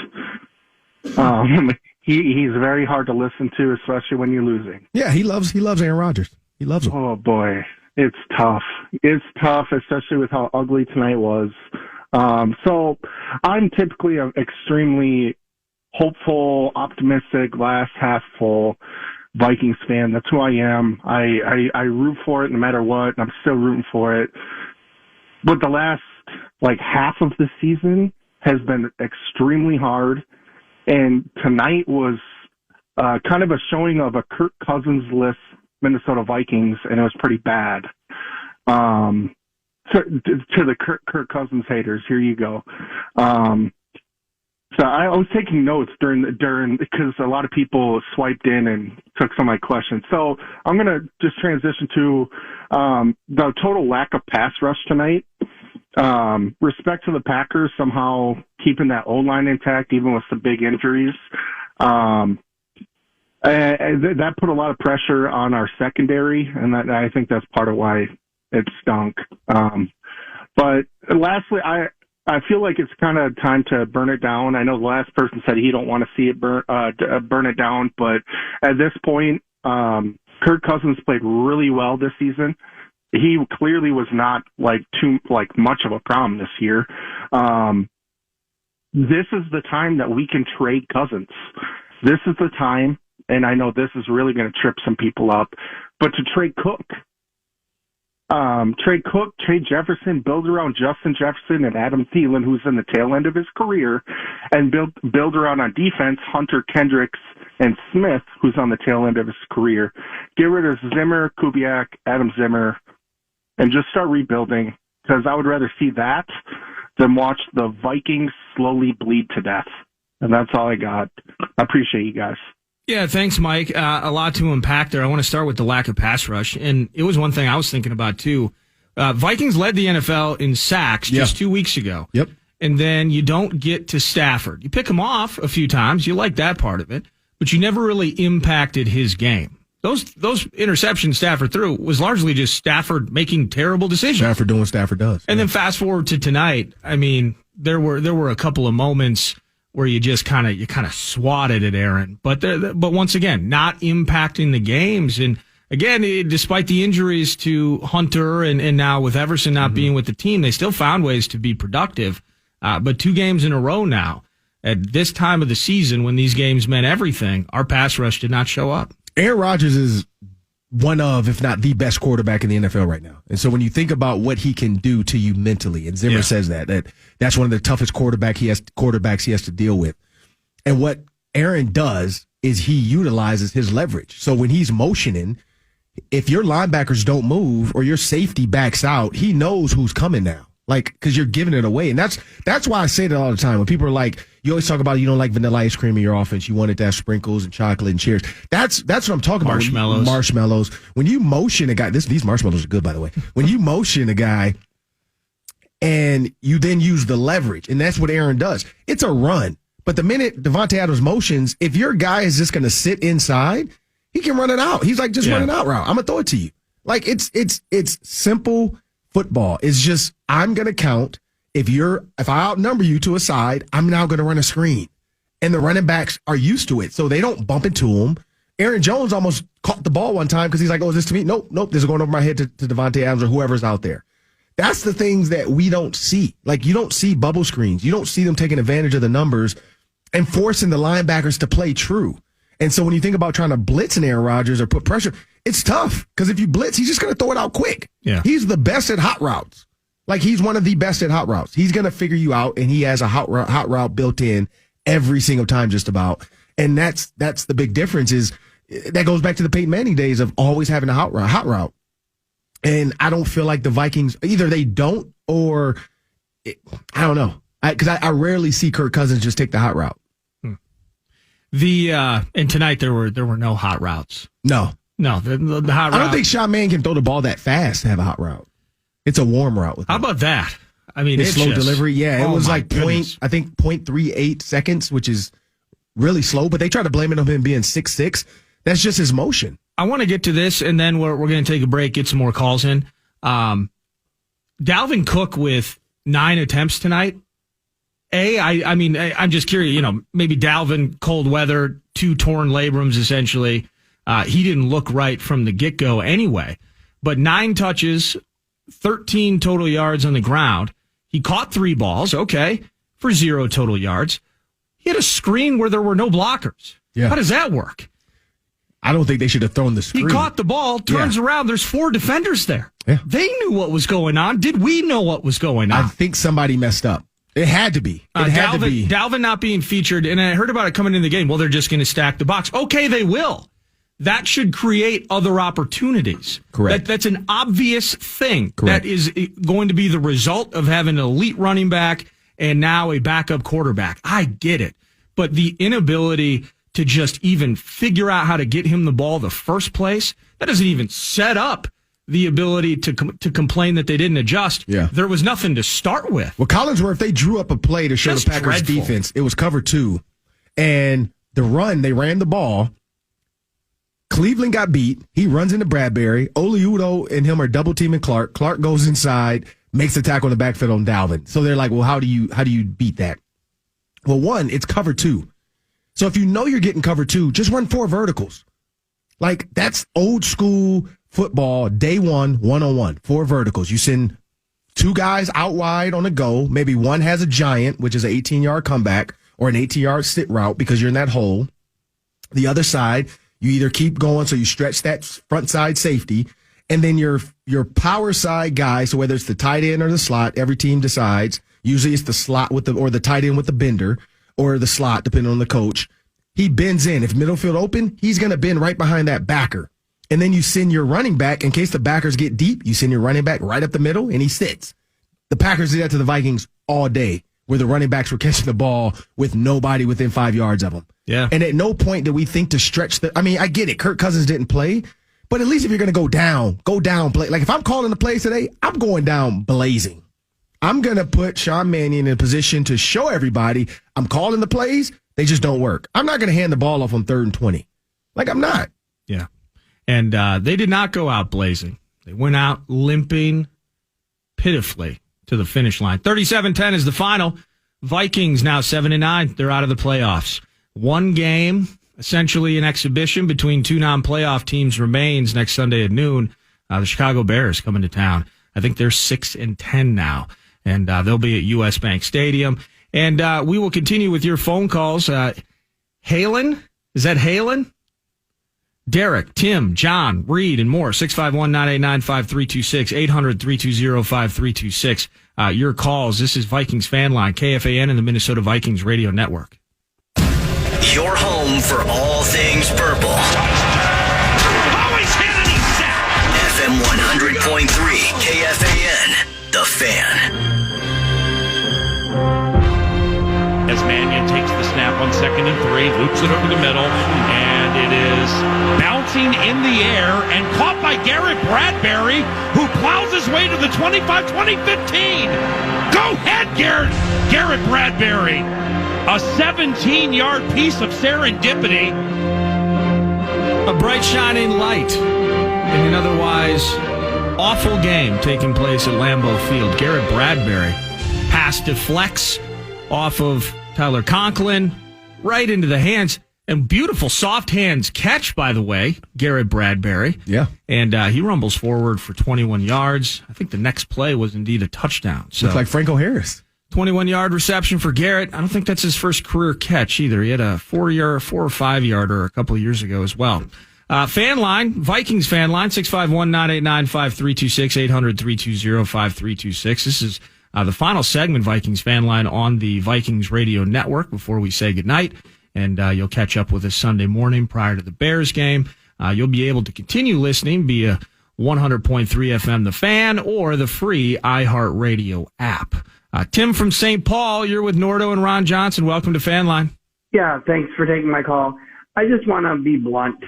Speaker 13: He's very hard to listen to, especially when you're losing.
Speaker 3: Yeah, he loves Aaron Rodgers. He loves him.
Speaker 13: Oh boy, it's tough. It's tough, especially with how ugly tonight was. So I'm typically an extremely hopeful, optimistic, glass half full Vikings fan. That's who I am. I root for it no matter what, and I'm still rooting for it. But the last half of the season has been extremely hard, and tonight was kind of a showing of a Kirk Cousins-less Minnesota Vikings, and it was pretty bad. To the Kirk Cousins haters, here you go. So I was taking notes during because a lot of people swiped in and took some of my questions. So I'm going to just transition to the total lack of pass rush tonight. Respect to the Packers somehow keeping that O-line intact even with some big injuries. That put a lot of pressure on our secondary, and I think that's part of why it stunk. But lastly, I feel like it's kind of time to burn it down. I know the last person said he don't want to see it burn it down, but at this point, Kirk Cousins played really well this season. He clearly was not too much of a problem this year. This is the time that we can trade Cousins. This is the time, and I know this is really going to trip some people up, but to trade Cook. Trade Jefferson, build around Justin Jefferson and Adam Thielen, who's in the tail end of his career, and build around on defense Hunter Kendricks and Smith, who's on the tail end of his career. Get rid of Zimmer, Kubiak, Adam Zimmer, and just start rebuilding, because I would rather see that than watch the Vikings slowly bleed to death. And that's all I got. I appreciate you guys.
Speaker 2: Yeah, thanks, Mike. A lot to unpack there. I want to start with the lack of pass rush. And it was one thing I was thinking about, too. Vikings led the NFL in sacks just 2 weeks ago.
Speaker 3: Yep.
Speaker 2: And then you don't get to Stafford. You pick him off a few times. You like that part of it. But you never really impacted his game. those interceptions Stafford threw was largely just Stafford making terrible decisions.
Speaker 3: Stafford doing what Stafford does.
Speaker 2: And then fast forward to tonight. I mean, there were a couple of moments where you just kind of swatted at Aaron, but once again, not impacting the games. And again, despite the injuries to Hunter and now with Everson not being with the team, they still found ways to be productive. But 2 games in a row now, at this time of the season when these games meant everything, our pass rush did not show up.
Speaker 3: Aaron Rodgers is one of, if not the best quarterback in the NFL right now. And so when you think about what he can do to you mentally, and Zimmer says that's one of the toughest quarterbacks he has to deal with. And what Aaron does is he utilizes his leverage. So when he's motioning, if your linebackers don't move or your safety backs out, he knows who's coming now. Like, because you're giving it away. And that's why I say that all the time. When people are like, you always talk about you don't like vanilla ice cream in your offense. You want it to have sprinkles and chocolate and cherries. That's what I'm talking about. Marshmallows. When you motion a guy, these marshmallows are good, by the way. When you motion a guy and you then use the leverage, and that's what Aaron does. It's a run. But the minute Devontae Adams motions, if your guy is just going to sit inside, he can run it out. He's like, just run it out route. I'm going to throw it to you. Like, it's simple football. It's just, I'm going to count. If I outnumber you to a side, I'm now going to run a screen. And the running backs are used to it, so they don't bump into him. Aaron Jones almost caught the ball one time because he's like, oh, is this to me? Nope, this is going over my head to Devontae Adams or whoever's out there. That's the things that we don't see. Like, you don't see bubble screens. You don't see them taking advantage of the numbers and forcing the linebackers to play true. And so when you think about trying to blitz an Aaron Rodgers or put pressure, it's tough because if you blitz, he's just going to throw it out quick.
Speaker 2: Yeah.
Speaker 3: He's the best at hot routes. Like, he's one of the best at hot routes. He's going to figure you out, and he has a hot route built in every single time just about. And that's the big difference is that goes back to the Peyton Manning days of always having a hot route. And I don't feel like the Vikings, either they don't or I don't know. Because I rarely see Kirk Cousins just take the hot route.
Speaker 2: And tonight there were no hot routes.
Speaker 3: No,
Speaker 2: the hot route.
Speaker 3: I don't think Sean Mann can throw the ball that fast to have a hot route. It's a warm route.
Speaker 2: How about that? I mean, it's
Speaker 3: slow delivery. Yeah, it was like
Speaker 2: goodness.
Speaker 3: 0.38 seconds, which is really slow. But they try to blame it on him being 6'6". That's just his motion.
Speaker 2: I want to get to this, and then we're going to take a break, get some more calls in. Dalvin Cook with 9 attempts tonight. I mean, I'm just curious, maybe Dalvin, cold weather, 2 torn labrums, essentially. He didn't look right from the get-go anyway. But 9 touches, 13 total yards on the ground. He caught 3 balls, okay, for 0 total yards. He had a screen where there were no blockers.
Speaker 3: Yeah.
Speaker 2: How does that work?
Speaker 3: I don't think they should have thrown the screen.
Speaker 2: He caught the ball, turns around, there's 4 defenders there.
Speaker 3: Yeah.
Speaker 2: They knew what was going on. Did we know what was going on?
Speaker 3: I think somebody messed up. It had to be.
Speaker 2: Dalvin not being featured, and I heard about it coming in the game. Well, they're just going to stack the box. Okay, they will. That should create other opportunities.
Speaker 3: Correct.
Speaker 2: That's an obvious thing.
Speaker 3: Correct.
Speaker 2: That is going to be the result of having an elite running back and now a backup quarterback. I get it. But the inability to just even figure out how to get him the ball the first place, that doesn't even set up the ability to complain that they didn't adjust.
Speaker 3: Yeah.
Speaker 2: There was nothing to start with.
Speaker 3: Well, Collinsworth, they drew up a play to show
Speaker 2: That's
Speaker 3: the Packers
Speaker 2: dreadful.
Speaker 3: defense. It was cover 2. And the run, they ran the ball. Cleveland got beat. He runs into Bradbury. Ole Udoh and him are double teaming Clark. Clark goes inside, makes the tackle in the backfield on Dalvin. So they're like, well, how do you beat that? Well, 1, it's cover 2. So if you know you're getting cover 2, just run 4 verticals. Like, that's old school football, day 1, 1-on-1, 4 verticals. You send 2 guys out wide on a go. Maybe one has a giant, which is an 18-yard comeback, or an 18-yard sit route because you're in that hole. The other side, you either keep going, so you stretch that front side safety, and then your power side guy, so whether it's the tight end or the slot, every team decides. Usually it's the slot or the tight end with the bender, or the slot, depending on the coach. He bends in. If middle field open, he's going to bend right behind that backer. And then you send your running back, in case the backers get deep, you send your running back right up the middle, and he sits. The Packers did that to the Vikings all day, where the running backs were catching the ball with nobody within 5 yards of them.
Speaker 2: Yeah.
Speaker 3: And at no point did we think to stretch I mean, I get it. Kirk Cousins didn't play, but at least if you're going to go down, play. Like, if I'm calling the plays today, I'm going down blazing. I'm going to put Sean Mannion in a position to show everybody I'm calling the plays. They just don't work. I'm not going to hand the ball off on 3rd and 20. Like, I'm not.
Speaker 2: Yeah. And they did not go out blazing. They went out limping pitifully to the finish line. 37-10 is the final. Vikings now 7-9. They're out of the playoffs. One game, essentially an exhibition between two non-playoff teams, remains next Sunday at noon. The Chicago Bears coming to town. I think they're 6-10 now, and they'll be at U.S. Bank Stadium. And we will continue with your phone calls. Halen? Is that Halen? Derek, Tim, John, Reed, and more. 651-989-5326, 800-320-5326. Your calls. This is Vikings Fan Line, KFAN and the Minnesota Vikings Radio Network.
Speaker 4: Your home for all things purple.
Speaker 8: Always hit and he's sacked.
Speaker 4: FM 100.3, KFAN, The Fan.
Speaker 8: As Mannion takes the snap on 2nd and 3, loops it over the middle, and it is bouncing in the air and caught by Garrett Bradbury, who plows his way to the 25, 20-15. Go ahead, Garrett Bradbury. A 17-yard piece of serendipity.
Speaker 2: A bright, shining light in an otherwise awful game taking place at Lambeau Field. Garrett Bradbury pass deflects off of Tyler Conklin right into the hands. And beautiful soft hands catch, by the way, Garrett Bradbury.
Speaker 3: Yeah.
Speaker 2: And he rumbles forward for 21 yards. I think the next play was indeed a touchdown. So,
Speaker 3: looks like Franco Harris.
Speaker 2: 21-yard reception for Garrett. I don't think that's his first career catch either. He had a 4 or 5-yarder a couple of years ago as well. Fan line, Vikings fan line, 651-989-5326, 800-320-5326. This is the final segment, Vikings fan line, on the Vikings Radio Network before we say goodnight. And you'll catch up with us Sunday morning prior to the Bears game. You'll be able to continue listening via 100.3 FM The Fan or the free iHeartRadio app. Tim from St. Paul, you're with Nordo and Ron Johnson. Welcome to Fan Line.
Speaker 14: Yeah, thanks for taking my call. I just want to be blunt.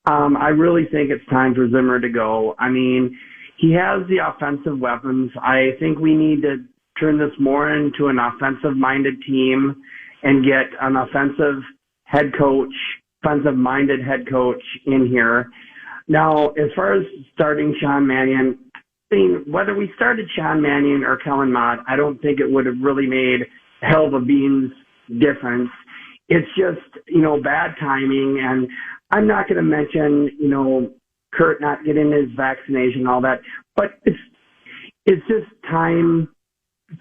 Speaker 14: I really think it's time for Zimmer to go. I mean, he has the offensive weapons. I think we need to turn this more into an offensive-minded team and get an offensive-minded head coach in here. Now, as far as starting Sean Mannion, I mean, whether we started Sean Mannion or Kellen Mond, I don't think it would have really made a hell of a beans difference. It's just, bad timing. And I'm not going to mention, Kurt not getting his vaccination and all that, but it's just time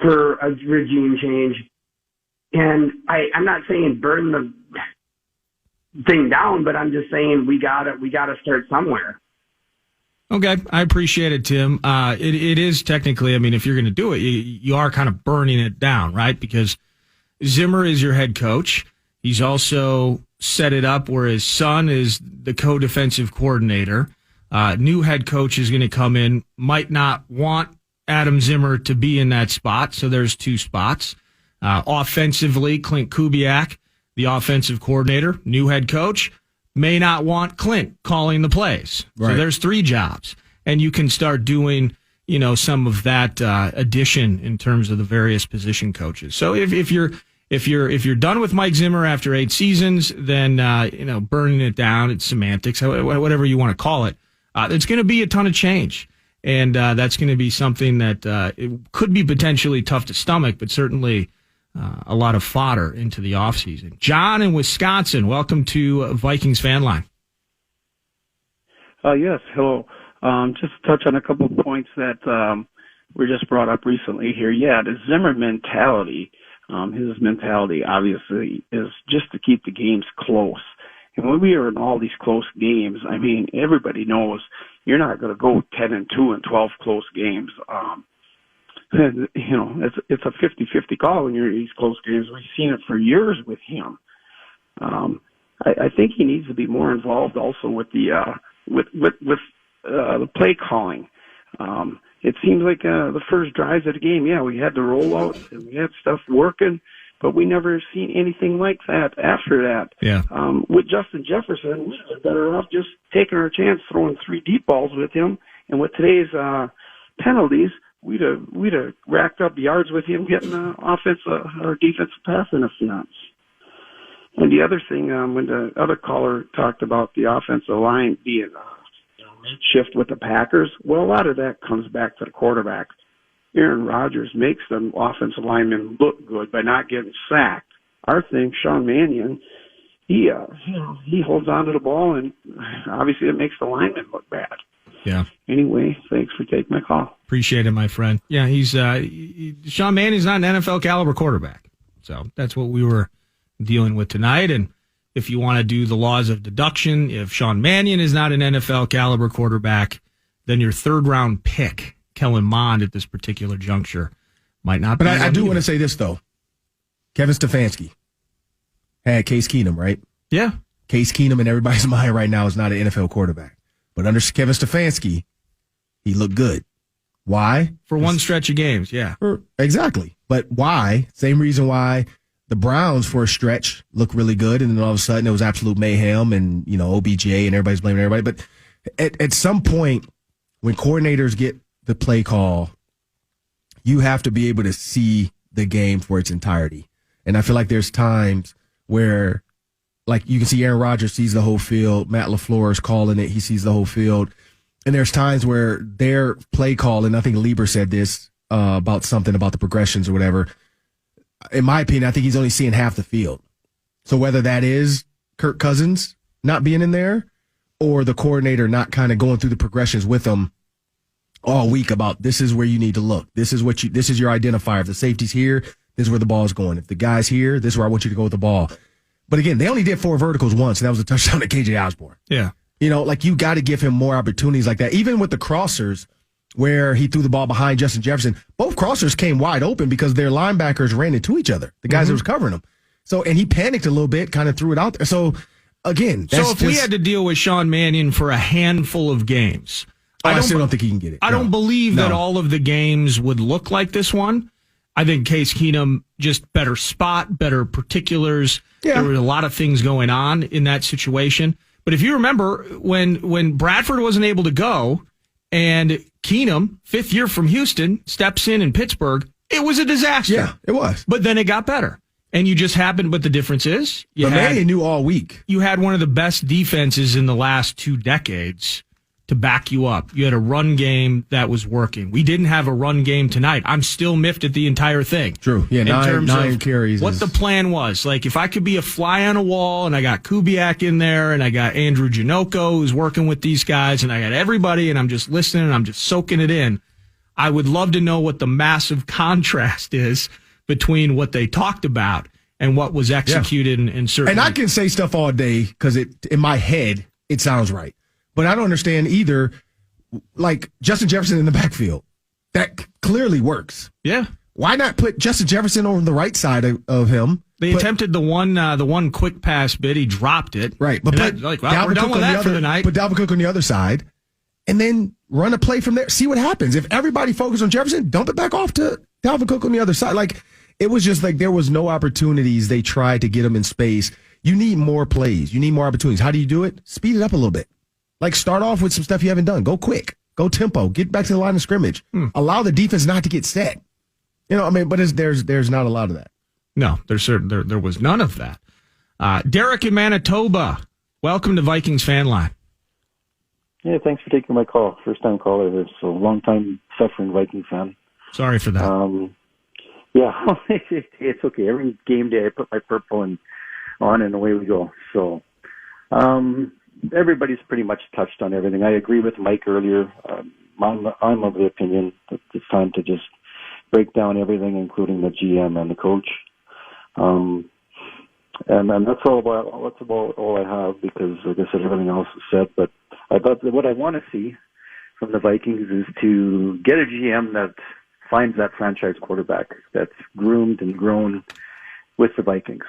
Speaker 14: for a regime change. And I'm not saying burn the thing down, but I'm just saying we gotta start somewhere.
Speaker 2: Okay, I appreciate it, Tim. It is technically, I mean, if you're going to do it, you are kind of burning it down, right? Because Zimmer is your head coach. He's also set it up where his son is the co-defensive coordinator. New head coach is going to come in, might not want Adam Zimmer to be in that spot, so there's two spots. Offensively, Clint Kubiak, the offensive coordinator, new head coach, may not want Clint calling the plays. Right. So there's three jobs. And you can start doing, some of that addition in terms of the various position coaches. So if you're done with Mike Zimmer after 8 seasons, then burning it down, it's semantics, whatever you want to call it. It's going to be a ton of change. And that's going to be something that it could be potentially tough to stomach, but certainly a lot of fodder into the offseason. John in Wisconsin, welcome to Vikings Fan Line.
Speaker 7: Yes, hello. Just to touch on a couple of points that were just brought up recently here. Yeah, the Zimmer mentality, his mentality obviously is just to keep the games close. And when we are in all these close games, I mean, everybody knows you're not going to go 10-2 in 12 close games. It's a 50-50 call when you're in these close games. We've seen it for years with him. I think he needs to be more involved also with the play calling. It seems like the first drives of the game, we had the rollout and we had stuff working, but we never seen anything like that after that.
Speaker 2: Yeah.
Speaker 7: With Justin Jefferson, we were better off just taking our chance, throwing 3 deep balls with him, and with today's penalties, we'd have racked up yards with him getting offensive or defensive pass interference. And the other thing, when the other caller talked about the offensive line being shift with the Packers, well, a lot of that comes back to the quarterback. Aaron Rodgers makes the offensive linemen look good by not getting sacked. Our thing, Sean Mannion, he holds on to the ball, and obviously it makes the linemen look bad.
Speaker 2: Yeah.
Speaker 7: Anyway, thanks for taking my call.
Speaker 2: Appreciate it, my friend. Yeah, he's Sean Mannion's not an NFL caliber quarterback. So that's what we were dealing with tonight. And if you want to do the laws of deduction, if Sean Mannion is not an NFL caliber quarterback, then your third round pick, Kellen Mond, at this particular juncture, might not be.
Speaker 3: But I do want to say this, though. Kevin Stefanski had Case Keenum, right?
Speaker 2: Yeah.
Speaker 3: Case Keenum in everybody's mind right now is not an NFL quarterback. But under Kevin Stefanski, he looked good. Why?
Speaker 2: For one stretch of games, yeah.
Speaker 3: Exactly. But why? Same reason why the Browns for a stretch looked really good, and then all of a sudden it was absolute mayhem and, OBJ and everybody's blaming everybody. But at some point, when coordinators get the play call, you have to be able to see the game for its entirety. And I feel like there's times where, like, you can see Aaron Rodgers sees the whole field. Matt LaFleur is calling it. He sees the whole field. And there's times where their play call, and I think Lieber said this about something about the progressions or whatever. In my opinion, I think he's only seeing half the field. So whether that is Kirk Cousins not being in there or the coordinator not kind of going through the progressions with them all week about this is where you need to look. This is your identifier. If the safety's here, this is where the ball is going. If the guy's here, this is where I want you to go with the ball. But again, they only did 4 verticals once, and that was a touchdown to KJ Osborne.
Speaker 2: Yeah.
Speaker 3: You got to give him more opportunities like that. Even with the crossers where he threw the ball behind Justin Jefferson, both crossers came wide open because their linebackers ran into each other, the guys that was covering them. So, and he panicked a little bit, kind of threw it out there. So, again,
Speaker 2: we had to deal with Sean Mannion for a handful of games,
Speaker 3: I still don't think he can get it.
Speaker 2: I don't believe that all of the games would look like this one. I think Case Keenum, just better spot, better particulars. Yeah. There were a lot of things going on in that situation. But if you remember, when Bradford wasn't able to go and Keenum, 5th year from Houston, steps in Pittsburgh, it was a disaster.
Speaker 3: Yeah, it was.
Speaker 2: But then it got better. And you just happened, but the difference is...
Speaker 3: Mannion knew all week.
Speaker 2: You had one of the best defenses in the last 2 decades to back you up. You had a run game that was working. We didn't have a run game tonight. I'm still miffed at the entire thing.
Speaker 3: True. Yeah, nine carries.
Speaker 2: What the plan was. Like, if I could be a fly on a wall and I got Kubiak in there and I got Andrew Janocko who's working with these guys and I got everybody and I'm just listening and I'm just soaking it in, I would love to know what the massive contrast is between what they talked about and what was executed and certainly.
Speaker 3: And I can say stuff all day because in my head, it sounds right. But I don't understand either, like Justin Jefferson in the backfield. That clearly works.
Speaker 2: Yeah.
Speaker 3: Why not put Justin Jefferson on the right side of him?
Speaker 2: They attempted the one quick pass bit. He dropped it.
Speaker 3: Right. But put
Speaker 2: we're done with that for the night.
Speaker 3: Put Dalvin Cook on the other side and then run a play from there. See what happens. If everybody focuses on Jefferson, dump it back off to Dalvin Cook on the other side. Like, it was just like there was no opportunities. They tried to get him in space. You need more plays. You need more opportunities. How do you do it? Speed it up a little bit. Like, start off with some stuff you haven't done. Go quick. Go tempo. Get back to the line of scrimmage. Allow the defense not to get set. But there's not a lot of that.
Speaker 2: No, there was none of that. Derek in Manitoba, welcome to Vikings Fan Line.
Speaker 15: Yeah, thanks for taking my call. First-time caller here, so long-time suffering Viking fan.
Speaker 2: Sorry for that.
Speaker 15: Yeah, it's okay. Every game day I put my purple on and away we go. So, everybody's pretty much touched on everything. I agree with Mike earlier. I'm of the opinion that it's time to just break down everything, including the GM and the coach. And that's about all I have because, like I said, everything else is said. But I thought that what I want to see from the Vikings is to get a GM that finds that franchise quarterback that's groomed and grown with the Vikings.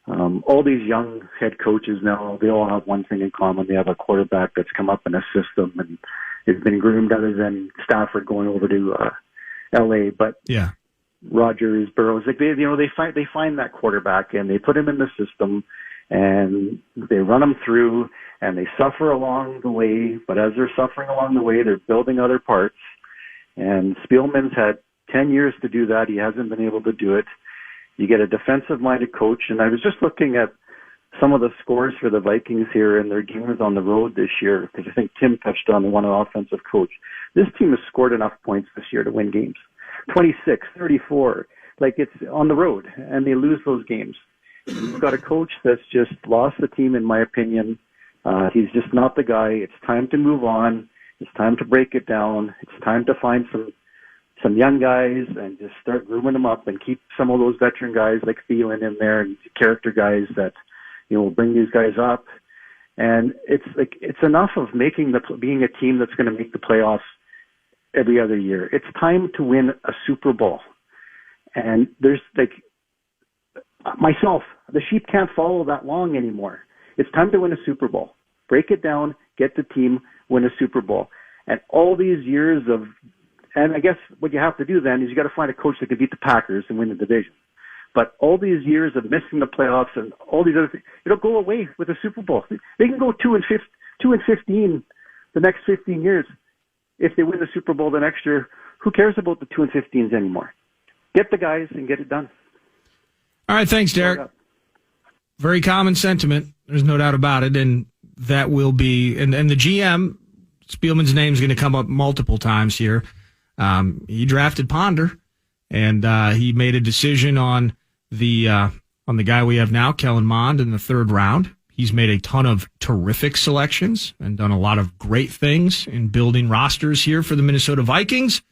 Speaker 15: All these young head coaches now, they all have one thing in common. They have a quarterback that's come up in a system and has been groomed, other than Stafford going over to L.A. But
Speaker 2: yeah,
Speaker 15: Rodgers, Burrows, like they find that quarterback and they put him in the system and they run him through and they suffer along the way. But as they're suffering along the way, they're building other parts. And Spielman's had 10 years to do that. He hasn't been able to do it. You get a defensive-minded coach, and I was just looking at some of the scores for the Vikings here in their games on the road this year, because I think Tim touched on one offensive coach. This team has scored enough points this year to win games. 26, 34. Like, it's on the road, and they lose those games. You've got a coach that's just lost the team, in my opinion. He's just not the guy. It's time to move on. It's time to break it down. It's time to find some young guys and just start grooming them up and keep some of those veteran guys like Thielen in there and character guys that, will bring these guys up. And it's enough of being a team that's going to make the playoffs every other year. It's time to win a Super Bowl. And there's myself, the sheep can't follow that long anymore. It's time to win a Super Bowl. Break it down, get the team, win a Super Bowl. And all these years and I guess what you have to do then is you got to find a coach that can beat the Packers and win the division. But all these years of missing the playoffs and all these other things, it'll go away with a Super Bowl. They can go 2-15 the next 15 years. If they win the Super Bowl the next year, who cares about the 2-15s anymore? Get the guys and get it done.
Speaker 2: All right, thanks, Derek. Very common sentiment. There's no doubt about it, and that will be. And the GM, Spielman's name is going to come up multiple times here. He drafted Ponder, and he made a decision on the guy we have now, Kellen Mond, in the third round. He's made a ton of terrific selections and done a lot of great things in building rosters here for the Minnesota Vikings.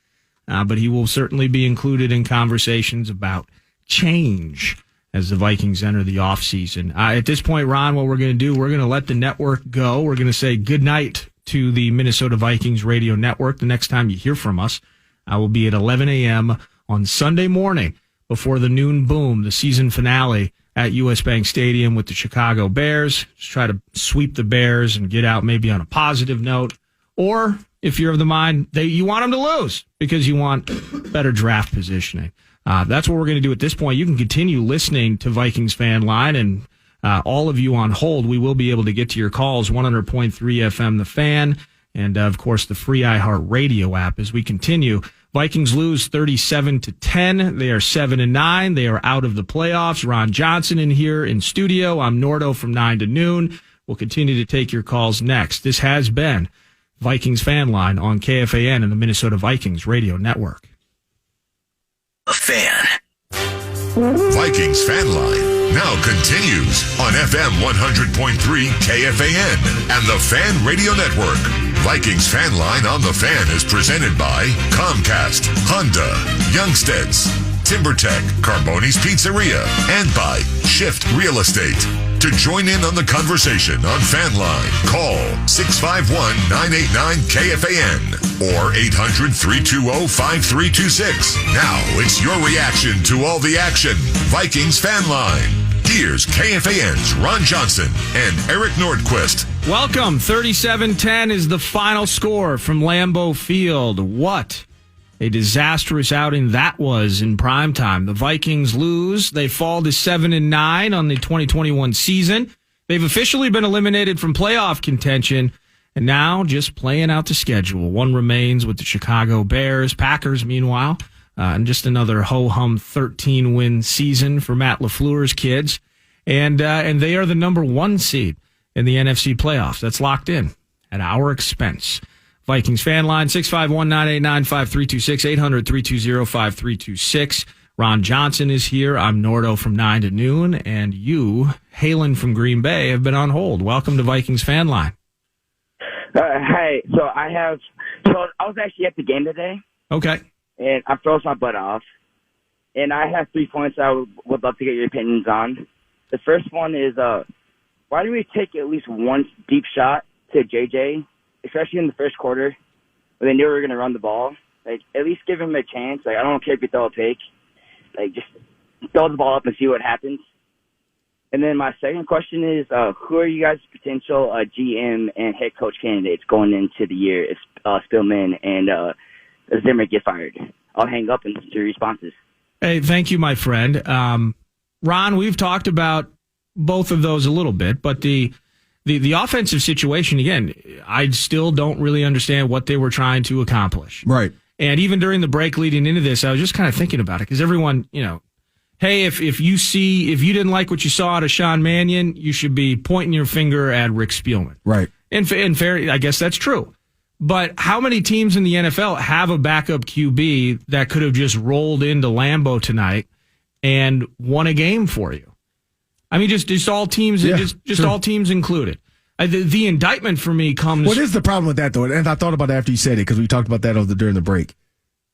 Speaker 2: But he will certainly be included in conversations about change as the Vikings enter the offseason. At this point, Ron, what we're going to do, we're going to let the network go. We're going to say good night to the Minnesota Vikings radio network. The next time you hear from us, I will be at 11 a.m. on Sunday morning before the noon boom, the season finale at U.S. Bank Stadium with the Chicago Bears. Just try to sweep the Bears and get out maybe on a positive note. Or if you're of the mind that you want them to lose because you want better draft positioning. That's what we're going to do at this point. You can continue listening to Vikings Fan Line, and all of you on hold, we will be able to get to your calls, 100.3 FM The Fan, and of course the free iHeartRadio app as we continue. Vikings lose 37-10. They are 7-9. They are out of the playoffs. Ron Johnson in here in studio. I'm Nordo from 9 to noon. We'll continue to take your calls next. This has been Vikings Fan Line on KFAN and the Minnesota Vikings Radio Network.
Speaker 4: A Fan.
Speaker 1: Vikings Fan Line now continues on FM 100.3 KFAN and the Fan Radio Network. Vikings Fan Line on the Fan is presented by Comcast, Honda, Youngsteads, TimberTech, Carboni's Pizzeria, and by Shift Real Estate. To join in on the conversation on Fan Line, call 651-989-KFAN or 800-320-5326. Now it's your reaction to all the action. Vikings Fan Line. Here's KFAN's Ron Johnson and Eric Nordquist.
Speaker 2: Welcome. 37-10 is the final score from Lambeau Field. What a disastrous outing that was in primetime. The Vikings lose. They fall to 7-9 on the 2021 season. They've officially been eliminated from playoff contention and now just playing out the schedule. One remains with the Chicago Bears. Packers, meanwhile, and just another ho-hum 13-win season for Matt LaFleur's kids. And they are the number one seed in the NFC playoffs. That's locked in at our expense. Vikings Fan Line, 651-989-5326, 800-320-5326. Ron Johnson is here. I'm Nordo from 9 to noon. And you, hailing from Green Bay, have been on hold. Welcome to Vikings Fan Line.
Speaker 16: Hey, so I was actually at the game today.
Speaker 2: Okay.
Speaker 16: And I froze my butt off. And I have 3 points I would love to get your opinions on. The first one is, why didn't we take at least one deep shot to JJ, especially in the first quarter, when they knew we were going to run the ball? Like, at least give him a chance. Like, I don't care if you throw a pick. Like, just throw the ball up and see what happens. And then my second question is, who are you guys' potential GM and head coach candidates going into the year if Spielman and Zimmer get fired? I'll hang up and do responses.
Speaker 2: Hey, thank you, my friend. Ron, we've talked about both of those a little bit, but the offensive situation, again, I still don't really understand what they were trying to accomplish.
Speaker 3: Right.
Speaker 2: And even during the break leading into this, I was just kind of thinking about it because everyone, hey, if you didn't like what you saw out of Sean Mannion, you should be pointing your finger at Rick Spielman.
Speaker 3: Right.
Speaker 2: And fair, I guess that's true. But how many teams in the NFL have a backup QB that could have just rolled into Lambeau tonight and won a game for you? I mean, just all teams, all teams included. The indictment for me comes.
Speaker 3: What is the problem with that, though? And I thought about it after you said it, because we talked about that during the break.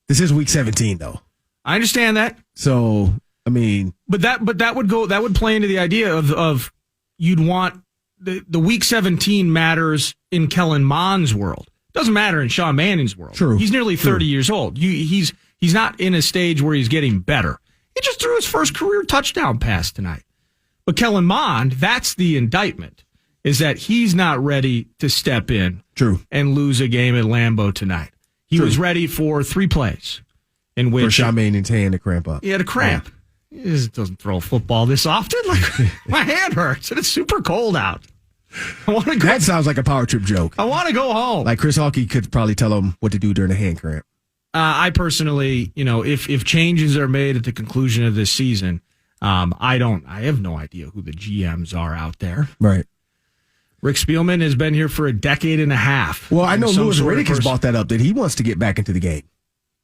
Speaker 3: This is week 17, though.
Speaker 2: I understand that.
Speaker 3: So, I mean,
Speaker 2: but that would play into the idea of you'd want the week 17 matters in Kellen Mond's world. It doesn't matter in Sean Mannion's world.
Speaker 3: True.
Speaker 2: He's nearly 30 years old. He's not in a stage where he's getting better. He just threw his first career touchdown pass tonight. But Kellen Mond, that's the indictment, is that he's not ready to step in and lose a game at Lambeau tonight. He was ready for 3 plays in which...
Speaker 3: For Sean Mannion's hand to cramp up.
Speaker 2: He had a cramp. He just doesn't throw a football this often. Like, my hand hurts, and it's super cold out. I want to go.
Speaker 3: That sounds like a power trip joke.
Speaker 2: I want to go home.
Speaker 3: Like Chris Hawkey could probably tell him what to do during a hand cramp.
Speaker 2: I personally, if changes are made at the conclusion of this season, I have no idea who the GMs are out there.
Speaker 3: Right.
Speaker 2: Rick Spielman has been here for a decade and a half.
Speaker 3: Well, I know Louis Riddick has brought that up, that he wants to get back into the game.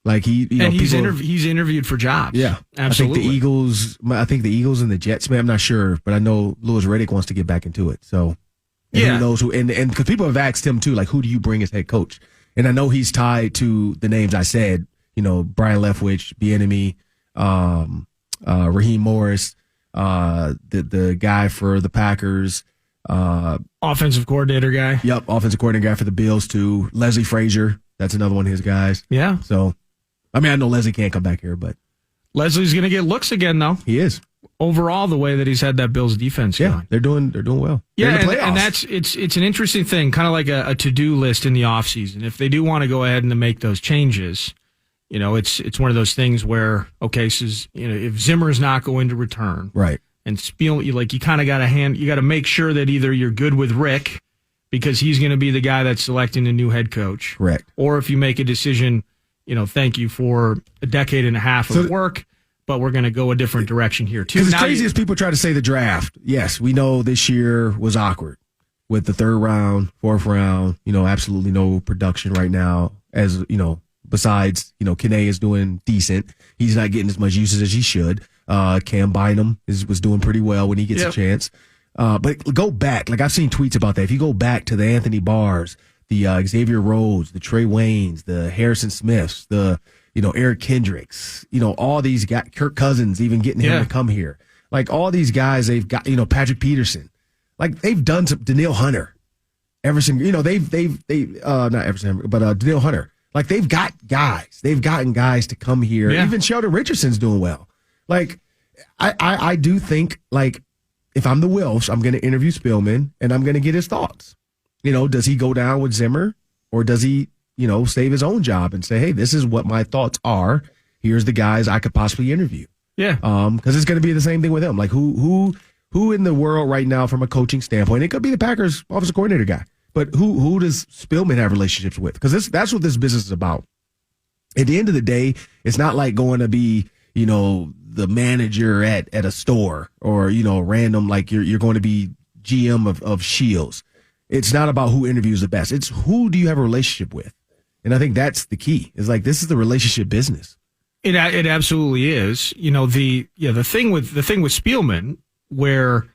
Speaker 3: Like he's
Speaker 2: interviewed for jobs.
Speaker 3: Yeah,
Speaker 2: absolutely.
Speaker 3: I think the Eagles and the Jets, man, I'm not sure, but I know Louis Riddick wants to get back into it. So, who knows who? And because people have asked him too, like, who do you bring as head coach? And I know he's tied to the names I said. Brian Leftwich, Bieniemy, Raheem Morris, the guy for the Packers,
Speaker 2: offensive coordinator guy.
Speaker 3: Yep, offensive coordinator guy for the Bills too. Leslie Frazier, that's another one of his guys.
Speaker 2: Yeah.
Speaker 3: So, I mean, I know Leslie can't come back here, but
Speaker 2: Leslie's going to get looks again, though.
Speaker 3: He is.
Speaker 2: Overall, the way that he's had that Bills defense going.
Speaker 3: They're doing well.
Speaker 2: Yeah, and it's an interesting thing, kind of like a to-do list in the offseason. If they do want to go ahead and make those changes, it's one of those things where, okay, so, if Zimmer's not going to return,
Speaker 3: right,
Speaker 2: and Spiel, you kind of got to make sure that either you're good with Rick because he's going to be the guy that's selecting a new head coach,
Speaker 3: correct,
Speaker 2: or if you make a decision, thank you for a decade and a half of work, but we're going to go a different direction here too.
Speaker 3: Because as crazy as people try to say the draft, yes, we know this year was awkward with the 3rd round, 4th round, absolutely no production right now. As besides, Kene is doing decent. He's not getting as much usage as he should. Cam Bynum was doing pretty well when he gets a chance. But go back, like I've seen tweets about that. If you go back to the Anthony Barrs, the Xavier Rhodes, the Trey Waynes, the Harrison Smiths, the Eric Kendricks, all these guys, Kirk Cousins, even getting him to come here. Like all these guys, they've got, Patrick Peterson, like they've done some, Danielle Hunter, Everson, not Everson, but Danielle Hunter. Like they've gotten guys to come here. Yeah. Even Sheldon Richardson's doing well. Like I do think, like, if I'm the Wilfs, I'm going to interview Spielman and I'm going to get his thoughts. Does he go down with Zimmer or does he, save his own job and say, hey, this is what my thoughts are. Here's the guys I could possibly interview.
Speaker 2: Yeah.
Speaker 3: Because it's going to be the same thing with him. Like who in the world right now from a coaching standpoint, it could be the Packers offensive coordinator guy, but who does Spielman have relationships with? Because that's what this business is about. At the end of the day, it's not like going to be, the manager at a store or, random, like you're going to be GM of Shields. It's not about who interviews the best. It's who do you have a relationship with? And I think that's the key. It's like, this is the relationship business.
Speaker 2: It absolutely is. The thing with Spielman, where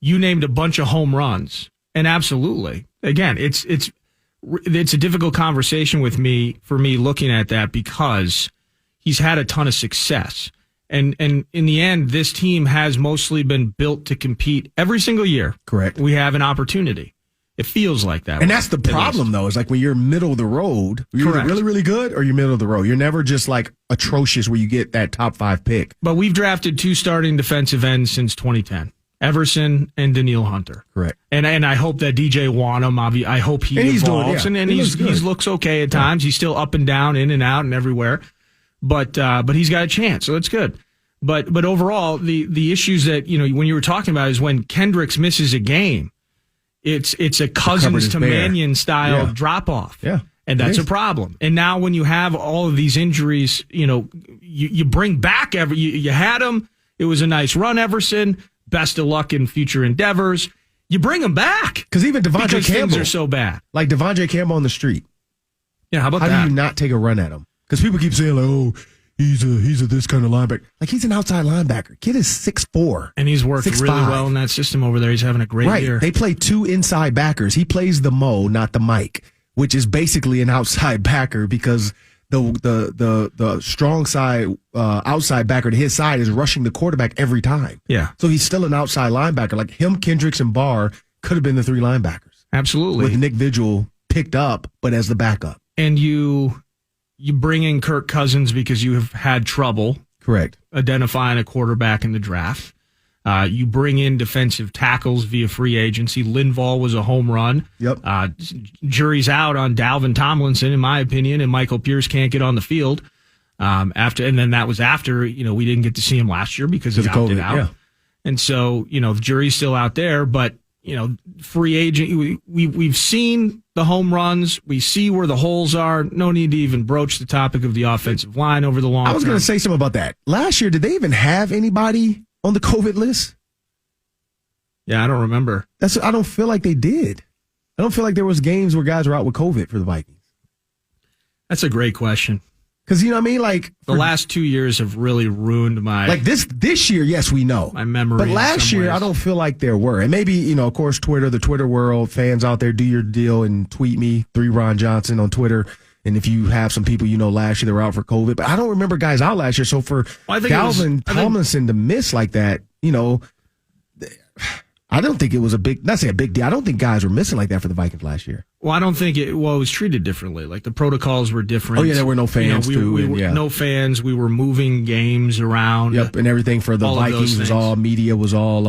Speaker 2: you named a bunch of home runs, and absolutely, again, it's a difficult conversation for me looking at that because he's had a ton of success. And in the end, this team has mostly been built to compete every single year.
Speaker 3: Correct.
Speaker 2: We have an opportunity. It feels like that.
Speaker 3: And that's the problem, though, is like when you're middle of the road, you're either really, really good or you're middle of the road. You're never just like atrocious where you get that top 5 pick.
Speaker 2: But we've drafted 2 starting defensive ends since 2010. Everson and Danielle Hunter.
Speaker 3: Correct.
Speaker 2: And I hope that DJ Wanham, I hope he evolves. And he looks okay at times. He's still up and down, in and out and everywhere. But he's got a chance, so it's good. But overall, the issues that, when you were talking about is when Kendricks misses a game, it's a Cousins to Mannion style drop off.
Speaker 3: Yeah.
Speaker 2: And that's a problem. And now when you have all of these injuries, you bring back you had them, it was a nice run, Everson. Best of luck in future endeavors. You bring him back.
Speaker 3: Because even Devondre
Speaker 2: because
Speaker 3: Campbell.
Speaker 2: things are so bad.
Speaker 3: Like Devondre Campbell on the street.
Speaker 2: Yeah, how about
Speaker 3: that?
Speaker 2: How
Speaker 3: do you not take a run at him? Because people keep saying, like, oh, he's a this kind of linebacker. Like, he's an outside linebacker. Kid is 6'4".
Speaker 2: And he's worked
Speaker 3: 6'5".
Speaker 2: really well in that system over there. He's having a great year.
Speaker 3: They play 2 inside backers. He plays the Mo, not the Mike, which is basically an outside backer because the strong side outside backer to his side is rushing the quarterback every time.
Speaker 2: Yeah.
Speaker 3: So he's still an outside linebacker. Like him, Kendricks, and Barr could have been the 3 linebackers.
Speaker 2: Absolutely.
Speaker 3: With Nick Vigil picked up, but as the backup.
Speaker 2: And you bring in Kirk Cousins because you have had trouble.
Speaker 3: Correct.
Speaker 2: Identifying a quarterback in the draft. You bring in defensive tackles via free agency. Linval was a home run.
Speaker 3: Yep.
Speaker 2: Jury's out on Dalvin Tomlinson, in my opinion, and Michael Pierce can't get on the field. And then that was after, we didn't get to see him last year because he opted out. Yeah. And so, the jury's still out there, but, free agent, we've seen the home runs. We see where the holes are. No need to even broach the topic of the offensive line over the long term.
Speaker 3: I was going to say something about that. Last year, did they even have anybody on the COVID list?
Speaker 2: Yeah, I don't remember.
Speaker 3: I don't feel like they did. I don't feel like there was games where guys were out with COVID for the Vikings.
Speaker 2: That's a great question.
Speaker 3: Because, you know what I mean? Like
Speaker 2: the last 2 years have really ruined my...
Speaker 3: Like this year, yes, we know.
Speaker 2: My memory.
Speaker 3: But last year, I don't feel like there were. And maybe, of course, the Twitter world, fans out there, do your deal and tweet me, 3Ron Johnson on Twitter. And if you have some people last year that were out for COVID. But I don't remember guys out last year. So for Dalvin Tomlinson to miss like that, I don't think it was not say a big deal. I don't think guys were missing like that for the Vikings last year.
Speaker 2: Well, I don't think it was treated differently. Like the protocols were different.
Speaker 3: Oh, yeah, there were no fans,
Speaker 2: No fans. We were moving games around.
Speaker 3: Yep, and everything for the Vikings was all media, was all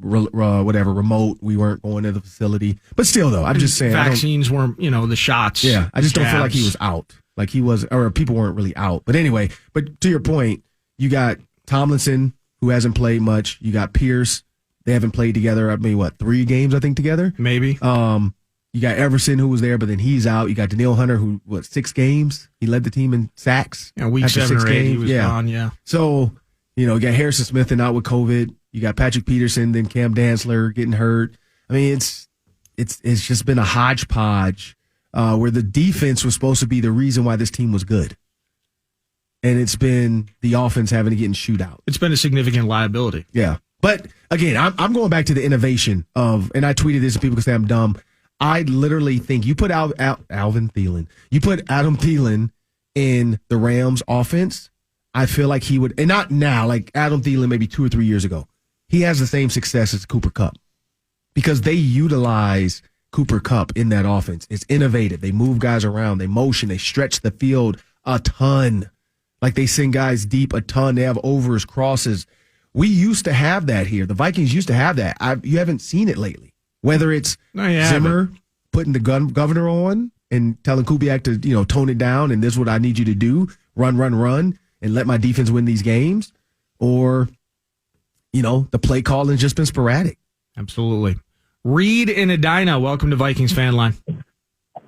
Speaker 3: remote. We weren't going to the facility. But still, though, I'm just saying.
Speaker 2: Vaccines weren't, the shots.
Speaker 3: Yeah, I just don't feel like he was out. Like he was, or people weren't really out. But anyway, to your point, you got Tomlinson, who hasn't played much. You got Pierce. They haven't played together, 3 games, I think, together?
Speaker 2: Maybe.
Speaker 3: You got Everson, who was there, but then he's out. You got Danielle Hunter, who, 6 games? He led the team in sacks.
Speaker 2: Yeah, week 7 or 8, he was gone, yeah.
Speaker 3: So, you got Harrison Smith and out with COVID. You got Patrick Peterson, then Cam Dantzler getting hurt. I mean, it's just been a hodgepodge where the defense was supposed to be the reason why this team was good. And it's been the offense having to get in shootout.
Speaker 2: It's been a significant liability.
Speaker 3: Yeah. But again, I'm going back to the innovation of, and I tweeted this and people can say I'm dumb. I literally think you put Alvin Thielen, you put Adam Thielen in the Rams offense, I feel like he would, and not now, like Adam Thielen maybe 2 or 3 years ago, he has the same success as Cooper Kupp because they utilize Cooper Kupp in that offense. It's innovative. They move guys around, they motion, they stretch the field a ton. Like they send guys deep a ton. They have overs, crosses. We used to have that here. The Vikings used to have that. You haven't seen it lately. Whether it's Zimmer putting the governor on and telling Kubiak to tone it down and this is what I need you to do, run, and let my defense win these games, or the play calling has just been sporadic.
Speaker 2: Absolutely. Reed in Edina, welcome to Vikings Fan Line.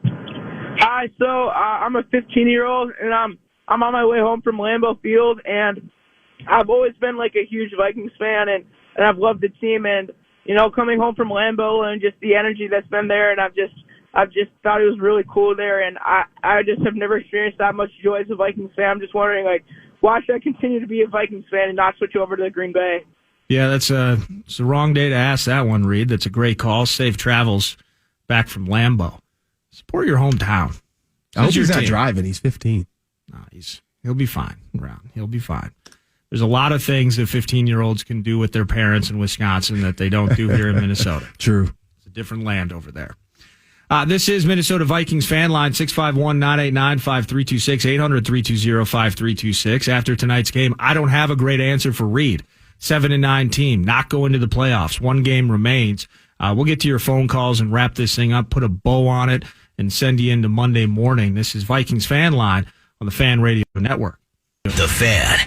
Speaker 17: Hi, so I'm a 15-year-old and I'm on my way home from Lambeau Field, and I've always been like a huge Vikings fan, and I've loved the team, and coming home from Lambeau and just the energy that's been there, and I've just thought it was really cool there, and I just have never experienced that much joy as a Vikings fan. I'm just wondering, why should I continue to be a Vikings fan and not switch over to Green Bay?
Speaker 2: Yeah, it's the wrong day to ask that one, Reed. That's a great call. Safe travels back from Lambeau. Support your hometown.
Speaker 3: I hope he's not driving. He's 15.
Speaker 2: No, he'll be fine, Brown. He'll be fine. There's a lot of things that 15-year-olds can do with their parents in Wisconsin that they don't do here in Minnesota.
Speaker 3: True.
Speaker 2: It's a different land over there. This is Minnesota Vikings Fan Line, 651-989-5326, 800-320-5326. After tonight's game, I don't have a great answer for Reed. 7-9 team, not going to the playoffs. 1 game remains. We'll get to your phone calls and wrap this thing up, put a bow on it, and send you into Monday morning. This is Vikings Fan Line on the Fan Radio Network.
Speaker 4: The Fan.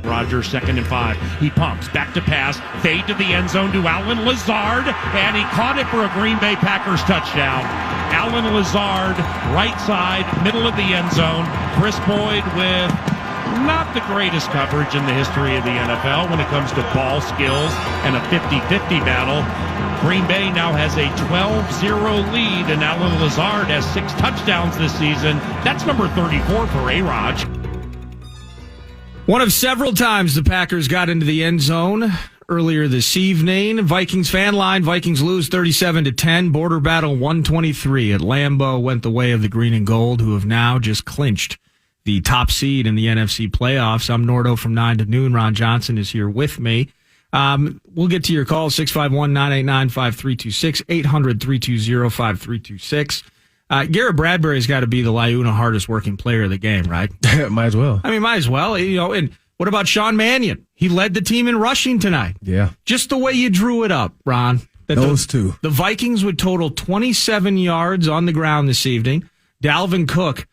Speaker 8: Rodgers 2nd and 5. He pumps back to pass, fade to the end zone to Allen Lazard, and he caught it for a Green Bay Packers touchdown. Allen Lazard, right side, middle of the end zone. Chris Boyd with Not the greatest coverage in the history of the NFL when it comes to ball skills and a 50-50 battle. Green Bay now has a 12-0 lead, and Alan Lazard has 6 touchdowns this season. That's number 34 for A-Raj.
Speaker 2: One of several times the Packers got into the end zone earlier this evening. Vikings fan line, Vikings lose 37-10. Border battle 123 at Lambeau went the way of the green and gold, who have now just clinched the top seed in the NFC playoffs. I'm Nordo from 9 to noon. Ron Johnson is here with me. We'll get to your call, 651-989-5326, 800-320-5326. Garrett Bradbury's got to be the Liuna hardest working player of the game, right?
Speaker 3: Might as well.
Speaker 2: I mean, might as well. And what about Sean Mannion? He led the team in rushing tonight.
Speaker 3: Yeah.
Speaker 2: Just the way you drew it up, Ron.
Speaker 3: Those two.
Speaker 2: The Vikings would total 27 yards on the ground this evening. Dalvin Cook,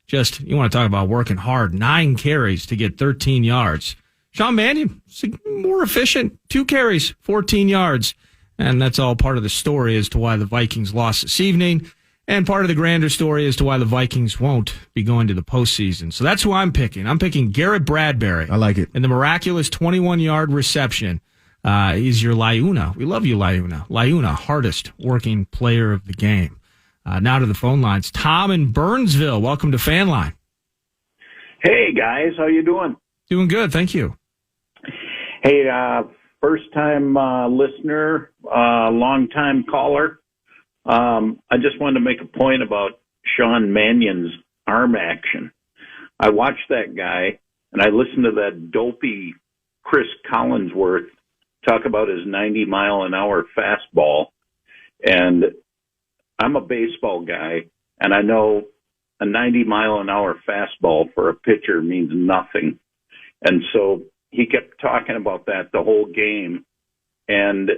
Speaker 2: just, you want to talk about working hard, 9 carries to get 13 yards. Sean Mannion, more efficient, 2 carries, 14 yards. And that's all part of the story as to why the Vikings lost this evening, and part of the grander story as to why the Vikings won't be going to the postseason. So that's who I'm picking. I'm picking Garrett Bradbury.
Speaker 3: I like it.
Speaker 2: And the miraculous 21-yard reception is your Liuna. We love you, Liuna. Liuna, hardest working player of the game. Now to the phone lines. Tom in Burnsville. Welcome to Fan Line.
Speaker 18: Hey, guys. How you doing?
Speaker 2: Doing good. Thank you.
Speaker 18: Hey, first-time listener, long-time caller. I just wanted to make a point about Sean Mannion's arm action. I watched that guy, and I listened to that dopey Chris Collinsworth talk about his 90-mile-an-hour fastball, and I'm a baseball guy, and I know a 90-mile-an-hour fastball for a pitcher means nothing. And so he kept talking about that the whole game. And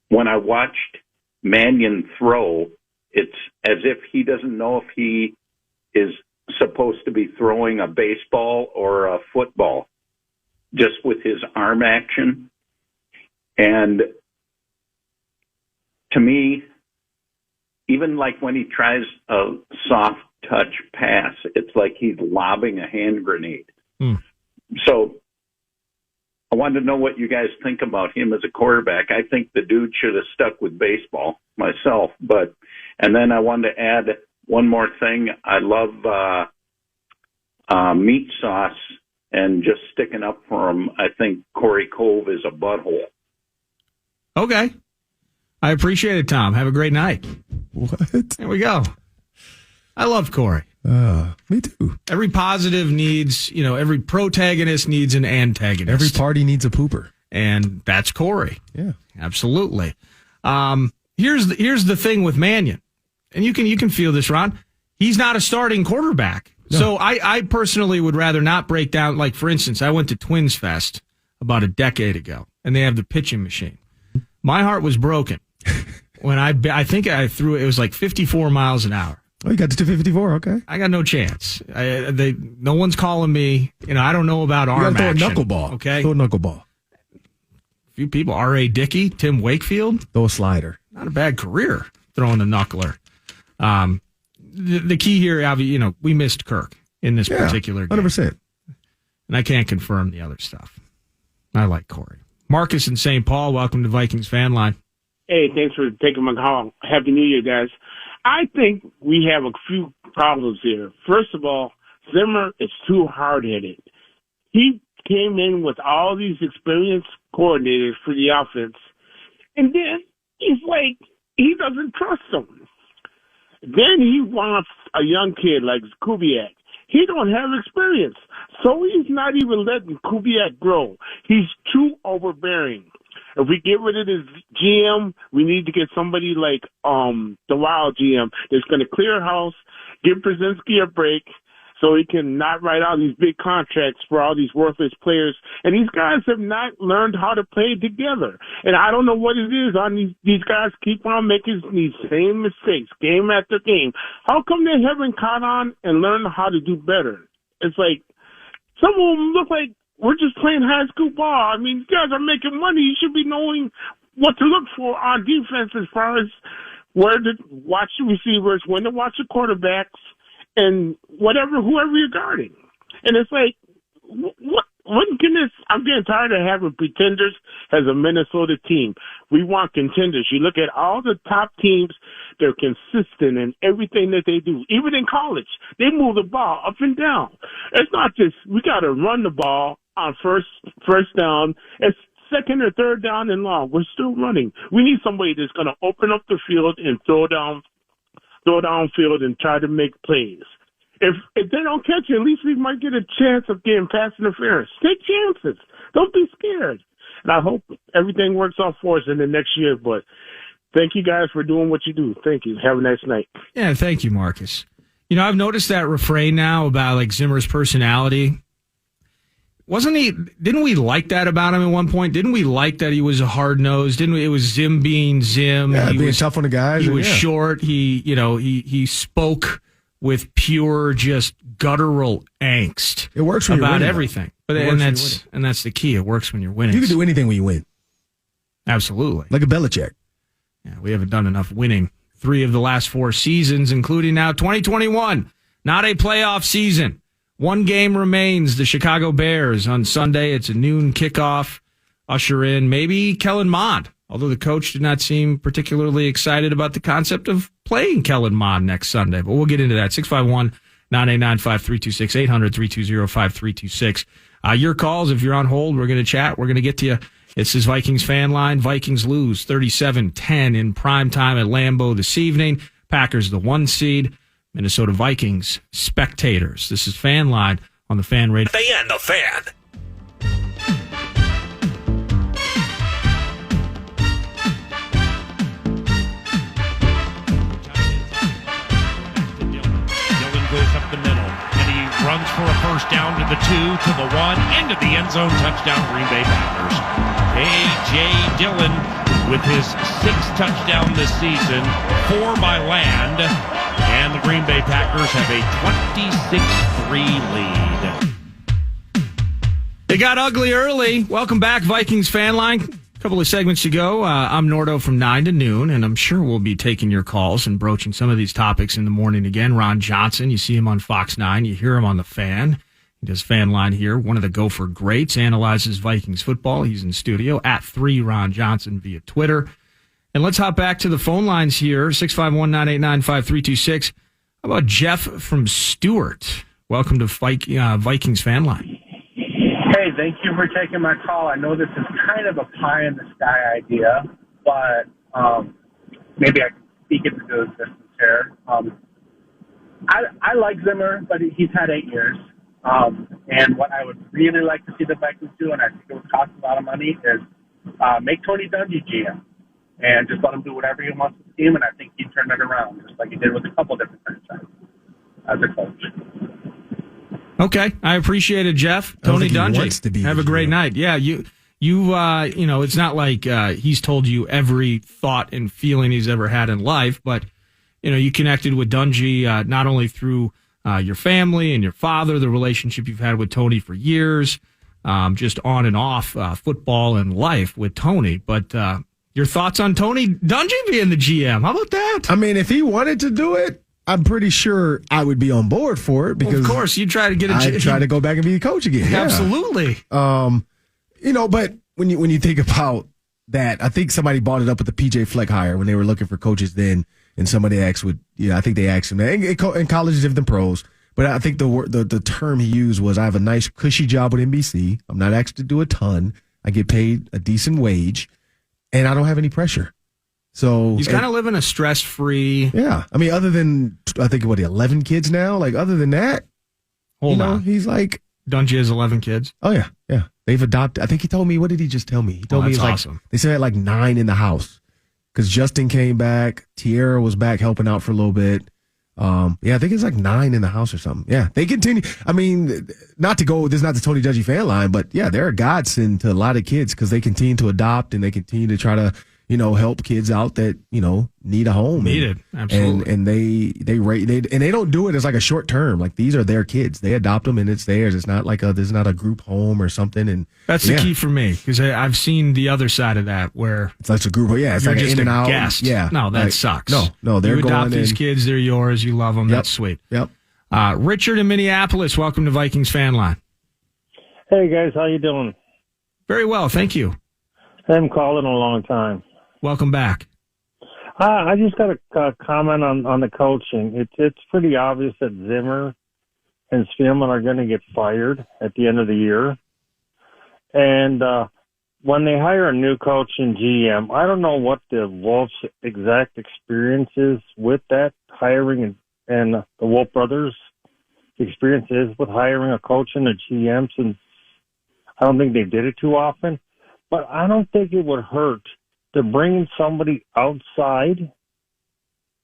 Speaker 18: when I watched Mannion throw, it's as if he doesn't know if he is supposed to be throwing a baseball or a football, just with his arm action. And to me, even like when he tries a soft touch pass, it's like he's lobbing a hand grenade. So I wanted to know what you guys think about him as a quarterback. I think the dude should have stuck with baseball myself. And then I wanted to add one more thing. I love meat sauce, and just sticking up for him. I think Corey Cove is a butthole.
Speaker 2: Okay. I appreciate it, Tom. Have a great night.
Speaker 3: What?
Speaker 2: There we go. I love Corey.
Speaker 3: Me too.
Speaker 2: Every positive needs, every protagonist needs an antagonist.
Speaker 3: Every party needs a pooper.
Speaker 2: And that's Corey.
Speaker 3: Yeah.
Speaker 2: Absolutely. Here's the thing with Mannion. And you can feel this, Ron. He's not a starting quarterback. No. So I personally would rather not break down, like, for instance, I went to Twins Fest about a decade ago, and they have the pitching machine. My heart was broken when I think I threw it was like 54 miles an hour.
Speaker 3: Oh, you got to 254, okay.
Speaker 2: I got no chance. No one's calling me. I don't know about arm action.
Speaker 3: You got to throw a knuckleball.
Speaker 2: Okay.
Speaker 3: Throw a knuckleball.
Speaker 2: A few people. R.A. Dickey, Tim Wakefield.
Speaker 3: Throw a slider.
Speaker 2: Not a bad career throwing a knuckler. The key here, we missed Kirk in this particular game.
Speaker 3: 100%.
Speaker 2: And I can't confirm the other stuff. I like Corey. Marcus in St. Paul, welcome to Vikings Fan Line.
Speaker 19: Hey, thanks for taking my call. Happy New Year, guys. I think we have a few problems here. First of all, Zimmer is too hard-headed. He came in with all these experienced coordinators for the offense, and then he's like, he doesn't trust them. Then he wants a young kid like Kubiak. He don't have experience, so he's not even letting Kubiak grow. He's too overbearing. If we get rid of this GM, we need to get somebody like the Wild GM that's going to clear house, give Brzezinski a break, so he can not write out these big contracts for all these worthless players. And these guys have not learned how to play together. And I don't know what it is on these guys keep on making these same mistakes game after game. How come they haven't caught on and learned how to do better? It's like some of them look like we're just playing high school ball. I mean, you guys are making money. You should be knowing what to look for on defense as far as where to watch the receivers, when to watch the quarterbacks, and whoever you're guarding. And it's like, when can this? I'm getting tired of having pretenders as a Minnesota team. We want contenders. You look at all the top teams; they're consistent in everything that they do. Even in college, they move the ball up and down. It's not just we got to run the ball on first down. It's second or third down and long. We're still running. We need somebody that's going to open up the field and throw downfield and try to make plays. If they don't catch it, at least we might get a chance of getting pass interference. Take chances. Don't be scared. And I hope everything works out for us in the next year. But thank you guys for doing what you do. Thank you. Have a nice night.
Speaker 2: Yeah, thank you, Marcus. You know, I've noticed that refrain now about like Zimmer's personality. Didn't we like that about him at one point? Didn't we like that he was a hard nosed? Didn't we? It was Zim being Zim.
Speaker 3: Yeah,
Speaker 2: he
Speaker 3: being
Speaker 2: was
Speaker 3: tough on the guys.
Speaker 2: He was short. He spoke with pure, just guttural angst.
Speaker 3: It works when
Speaker 2: about
Speaker 3: you're winning,
Speaker 2: everything.
Speaker 3: But
Speaker 2: that's the key. It works when you're winning.
Speaker 3: You can do anything when you win.
Speaker 2: Absolutely.
Speaker 3: Like a Belichick.
Speaker 2: Yeah, we haven't done enough winning 3 of the last 4 seasons, including now 2021. Not a playoff season. 1 game remains. The Chicago Bears on Sunday. It's a noon kickoff. Usher in maybe Kellen Mond, although the coach did not seem particularly excited about the concept of playing Kellen Mond next Sunday. But we'll get into that. 651-9895-326, 800-320-5326. Your calls, if you're on hold, we're going to chat. We're going to get to you. This is Vikings Fan Line. Vikings lose 37-10 in primetime at Lambeau this evening. Packers the 1 seed. Minnesota Vikings spectators. This is Fan Line on the Fan Radio.
Speaker 1: The Fan.
Speaker 8: Goes up the middle, and he runs for a first down to the 2, to the 1, into the end zone, touchdown Green Bay Packers. A.J. Dillon with his 6th touchdown this season, 4 by land, and the Green Bay Packers have a 26-3 lead.
Speaker 2: They got ugly early. Welcome back, Vikings Fan Line. A couple of segments to go. I'm Nordo from 9 to noon, and I'm sure we'll be taking your calls and broaching some of these topics in the morning again. Ron Johnson, you see him on Fox 9. You hear him on the Fan. He does Fan Line here. One of the Gopher greats, analyzes Vikings football. He's in studio at 3 Ron Johnson via Twitter. And let's hop back to the phone lines here, 651-989-5326. How about Jeff from Stewart? Welcome to Vikings Fan Line.
Speaker 20: Hey, thank you for taking my call. I know this is kind of a pie-in-the-sky idea, but maybe I can speak it into existence here. I like Zimmer, but he's had 8 years. And what I would really like to see the Vikings do, and I think it would cost a lot of money, is make Tony Dungy GM and just let him do whatever he wants with the team, and I think he'd turn it around, just like he did with a couple different franchises as a coach.
Speaker 2: Okay, I appreciate it, Jeff. Tony Dungy, have a great night. Yeah, you know, it's not like he's told you every thought and feeling he's ever had in life, but you know, you connected with Dungy not only through your family and your father, the relationship you've had with Tony for years, just on and off football and life with Tony, but your thoughts on Tony Dungy being the GM? How about that?
Speaker 3: I mean, if he wanted to do it, I'm pretty sure I would be on board for it because,
Speaker 2: well, of course, you try to get
Speaker 3: I'd try to go back and be the coach again. Yeah.
Speaker 2: Absolutely.
Speaker 3: You know, but when you think about that, I think somebody brought it up with the PJ Fleck hire when they were looking for coaches then, and somebody asked, I think they asked him. In college is different than pros, but I think the term he used was, I have a nice cushy job with NBC. I'm not asked to do a ton. I get paid a decent wage, and I don't have any pressure. So
Speaker 2: he's kind of living a stress-free.
Speaker 3: Yeah. I mean, other than, I think, 11 kids now? Like, other than that,
Speaker 2: hold on.
Speaker 3: He's like.
Speaker 2: Dungy has 11 kids?
Speaker 3: Oh, yeah. Yeah. They've adopted. I think he told me, what did he just tell me? He told me it's
Speaker 2: awesome.
Speaker 3: They said like 9 in the house because Justin came back. Tierra was back helping out for a little bit. Yeah, I think it's like 9 in the house or something. Yeah, they continue. I mean, not to go, this is not the Tony Dungy fan line, but yeah, they're a godsend to a lot of kids because they continue to adopt and they continue to try to, help kids out that, need a home.
Speaker 2: Absolutely.
Speaker 3: And they don't do it as like a short term. Like, these are their kids. They adopt them and it's theirs. It's not like there's not a group home or something. And
Speaker 2: that's the key for me because I've seen the other side of that where
Speaker 3: it's like a group. Yeah, it's
Speaker 2: you're
Speaker 3: like
Speaker 2: just
Speaker 3: an in and out.
Speaker 2: Guest.
Speaker 3: Yeah,
Speaker 2: no, that sucks.
Speaker 3: No, they're
Speaker 2: you
Speaker 3: going
Speaker 2: adopt these kids. They're yours. You love them.
Speaker 3: Yep.
Speaker 2: That's sweet.
Speaker 3: Yep.
Speaker 2: Richard in Minneapolis, welcome to Vikings Fan Line.
Speaker 21: Hey, guys, how you doing?
Speaker 2: Very well, thank you.
Speaker 21: I haven't called in a long time.
Speaker 2: Welcome back.
Speaker 21: I just got a comment on the coaching. It's pretty obvious that Zimmer and Spielman are going to get fired at the end of the year. And when they hire a new coach and GM, I don't know what the Wolves' exact experience is with that hiring and the Wolf brothers' experience is with hiring a coach and a GM, since I don't think they did it too often. But I don't think it would hurt to bring in somebody outside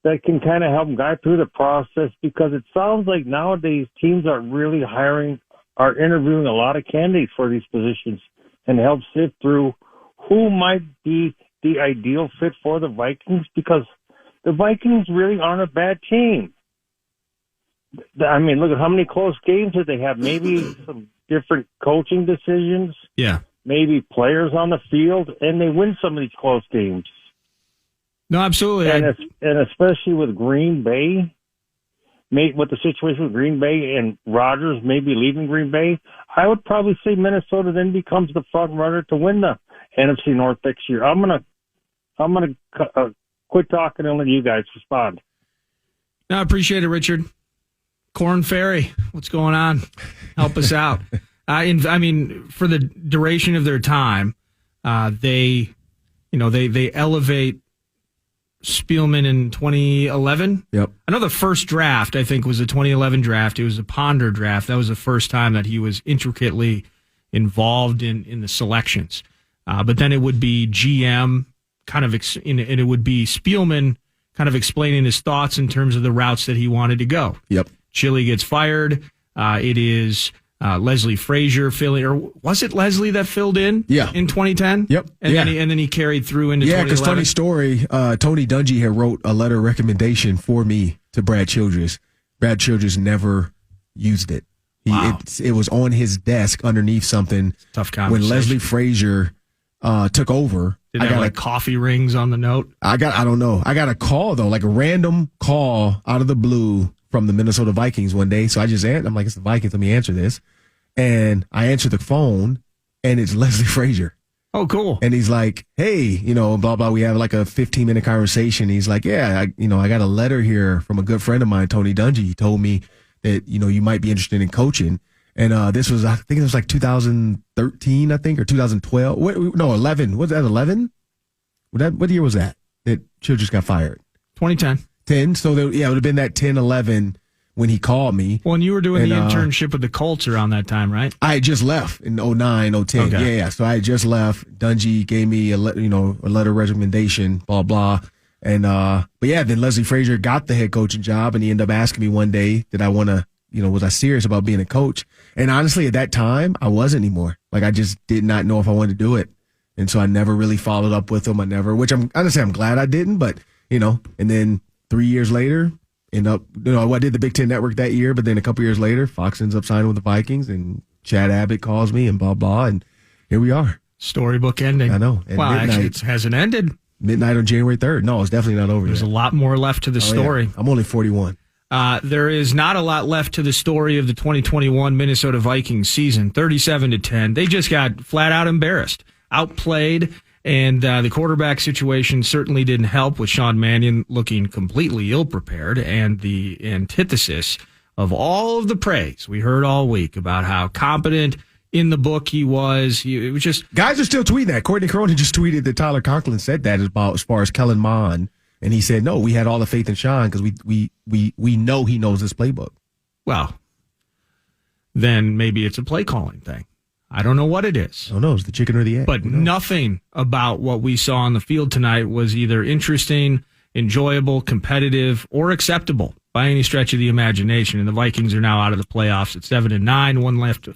Speaker 21: that can kind of help guide through the process, because it sounds like nowadays teams are really are interviewing a lot of candidates for these positions and help sift through who might be the ideal fit for the Vikings, because the Vikings really aren't a bad team. I mean, look at how many close games did they have. Maybe some different coaching decisions.
Speaker 2: Yeah.
Speaker 21: Maybe players on the field, and they win some of these close games.
Speaker 2: No, absolutely.
Speaker 21: And especially with Green Bay, with the situation with Green Bay and Rodgers maybe leaving Green Bay, I would probably say Minnesota then becomes the front runner to win the NFC North next year. I'm gonna quit talking and let you guys respond.
Speaker 2: No, I appreciate it, Richard. Corn Ferry, what's going on? Help us out. I mean, for the duration of their time, they elevate Spielman in 2011.
Speaker 3: Yep.
Speaker 2: I know the first draft, I think, was a 2011 draft. It was a Ponder draft. That was the first time that he was intricately involved in the selections. But then it would be GM and it would be Spielman kind of explaining his thoughts in terms of the routes that he wanted to go.
Speaker 3: Yep.
Speaker 2: Chili gets fired. It is Leslie Frazier filling, or was it Leslie that filled in?
Speaker 3: Yeah.
Speaker 2: In 2010.
Speaker 3: Yep.
Speaker 2: And then he carried through into 2011.
Speaker 3: Yeah, because Tony's story, Tony Dungy had wrote a letter of recommendation for me to Brad Childress. Brad Childress never used it. It was on his desk underneath something.
Speaker 2: Tough conversation.
Speaker 3: When Leslie Frazier took over.
Speaker 2: Did it have like coffee rings on the note?
Speaker 3: I don't know. I got a call though, like a random call out of the blue from the Minnesota Vikings one day. So I just answered. I'm like, it's the Vikings. Let me answer this. And I answered the phone, and it's Leslie Frazier.
Speaker 2: Oh, cool.
Speaker 3: And he's like, hey, blah, blah. We have like a 15-minute conversation. He's like, yeah, I got a letter here from a good friend of mine, Tony Dungy. He told me that, you might be interested in coaching. And this was, I think it was like 2013, I think, or 2012. 11. Was that 11? What year was that Childress got fired?
Speaker 2: 2010.
Speaker 3: 10. So, it would have been that 10, 11 when he called me.
Speaker 2: Well, and you were doing the internship with the Colts around that time, right?
Speaker 3: I had just left in 09, 10.
Speaker 2: Okay.
Speaker 3: Yeah. So I had just left. Dungy gave me a letter of recommendation, blah, blah. And, but yeah, then Leslie Frazier got the head coaching job, and he ended up asking me one day, did I want to, was I serious about being a coach? And honestly, at that time, I wasn't anymore. Like, I just did not know if I wanted to do it. And so I never really followed up with him. I'm glad I didn't, but, and then 3 years later, I did the Big Ten Network that year, but then a couple years later, Fox ends up signing with the Vikings, and Chad Abbott calls me, and blah, blah, and here we are.
Speaker 2: Storybook ending.
Speaker 3: I know. And
Speaker 2: actually, it hasn't ended.
Speaker 3: Midnight on January 3rd. No, it's definitely not over
Speaker 2: There's
Speaker 3: yet.
Speaker 2: a lot more left to the story.
Speaker 3: Yeah. I'm only 41.
Speaker 2: There is not a lot left to the story of the 2021 Minnesota Vikings season. 37-10. They just got flat out embarrassed, outplayed, and the quarterback situation certainly didn't help, with Sean Mannion looking completely ill-prepared, and the antithesis of all of the praise we heard all week about how competent in the book he was. It was just,
Speaker 3: guys are still tweeting that. Courtney Cronin just tweeted that Tyler Conklin said that as far as Kellen Mond, and he said, no, we had all the faith in Sean because we know he knows this playbook.
Speaker 2: Well, then maybe it's a play calling thing. I don't know what it is.
Speaker 3: I don't know. It's the chicken or the egg.
Speaker 2: But nothing about what we saw on the field tonight was either interesting, enjoyable, competitive, or acceptable by any stretch of the imagination. And the Vikings are now out of the playoffs at 7-9.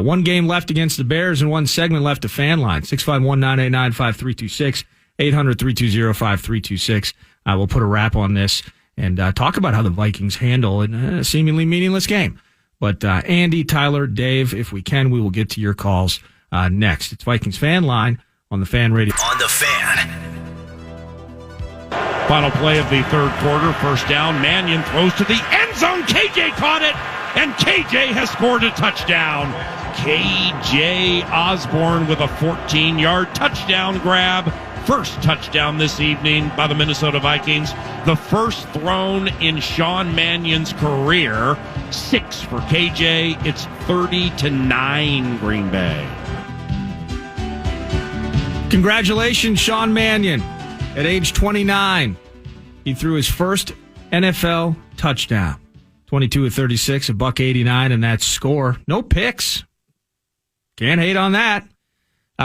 Speaker 2: One game left against the Bears and one segment left to Fan Line. 651-989-5326, 800-320-5326. We'll put a wrap on this and talk about how the Vikings handle a seemingly meaningless game. But Andy, Tyler, Dave, if we can, we will get to your calls next. It's Vikings Fan Line on the Fan Radio.
Speaker 4: On the Fan.
Speaker 8: Final play of the third quarter. First down. Mannion throws to the end end zone. KJ caught it, and KJ has scored a touchdown. KJ Osborne with a 14-yard touchdown grab. First touchdown this evening by the Minnesota Vikings. The first thrown in Sean Mannion's career. 6 for KJ. It's 30-9 Green Bay.
Speaker 2: Congratulations, Sean Mannion. At age 29, he threw his first NFL touchdown. 22 of 36, $189 in that score. No picks. Can't hate on that.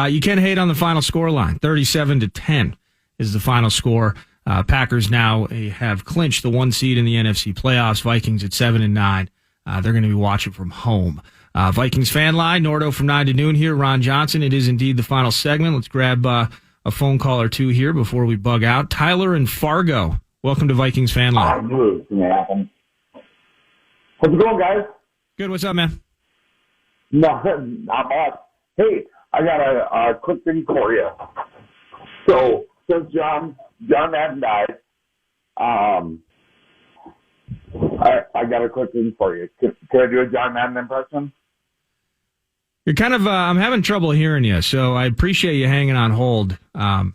Speaker 2: You can hate on the final score line. 37-10 is the final score. Packers now have clinched the 1 seed in the NFC playoffs. Vikings at 7-9. They're going to be watching from home. Vikings fan line, Nordo from 9 to noon here. Ron Johnson. It is indeed the final segment. Let's grab a phone call or two here before we bug out. Tyler in Fargo. Welcome to Vikings fan line.
Speaker 5: I knew it was going to happen. How's it going, guys?
Speaker 2: Good. What's up, man?
Speaker 5: Not bad. Hey, I got a quick thing for you. So, since John Madden died, I got a quick thing for you. Can I do a John Madden impression?
Speaker 2: You're kind of, I'm having trouble hearing you, so I appreciate you hanging on hold. And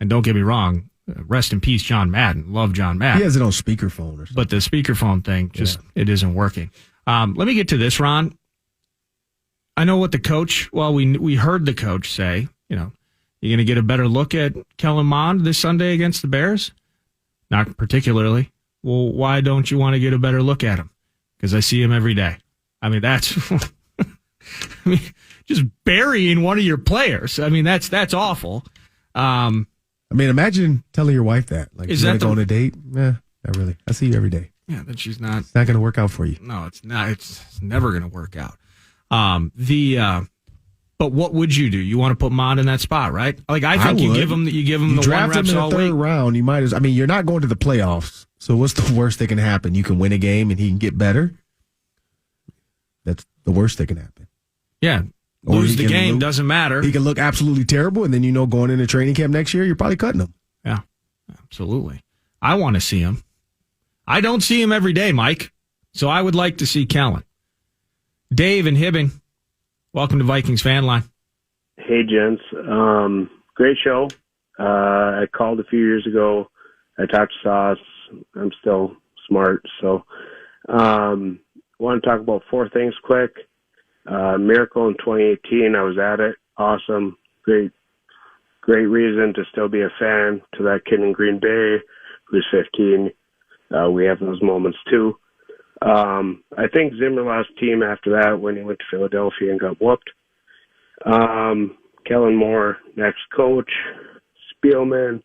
Speaker 2: don't get me wrong, rest in peace, John Madden. Love John Madden.
Speaker 3: He has it on speakerphone or something.
Speaker 2: But the speakerphone thing, it isn't working. Let me get to this, Ron. I know what the coach, we heard the coach say, you're going to get a better look at Kellen Mond this Sunday against the Bears? Not particularly. Well, why don't you want to get a better look at him? Because I see him every day. I mean, that's just burying one of your players. I mean, that's awful.
Speaker 3: Imagine telling your wife that. Like, is that go on a date? Nah, not really. I see you every day.
Speaker 2: Yeah, then she's not.
Speaker 3: It's not going to work out for you.
Speaker 2: No, it's not. It's never going to work out. But what would you do? You want to put Mond in that spot, right? Like, I think you give him the
Speaker 3: draft
Speaker 2: 1 reps
Speaker 3: him in
Speaker 2: all
Speaker 3: the third
Speaker 2: week.
Speaker 3: round. You might as. You're not going to the playoffs. So what's the worst that can happen? You can win a game and he can get better. That's the worst that can happen.
Speaker 2: Yeah, lose the game doesn't matter.
Speaker 3: He can look absolutely terrible, and then going into training camp next year, you're probably cutting him.
Speaker 2: Yeah, absolutely. I want to see him. I don't see him every day, Mike. So I would like to see Kellen. Dave and Hibbing, welcome to Vikings Fan Line.
Speaker 22: Hey, gents. Great show. I called a few years ago. I talked to Sauce. I'm still smart. So want to talk about 4 things quick. Miracle in 2018. I was at it. Awesome. Great reason to still be a fan to that kid in Green Bay who's 15. We have those moments too. I think Zimmer lost team after that when he went to Philadelphia and got whooped. Kellen Moore, next coach. Spielman,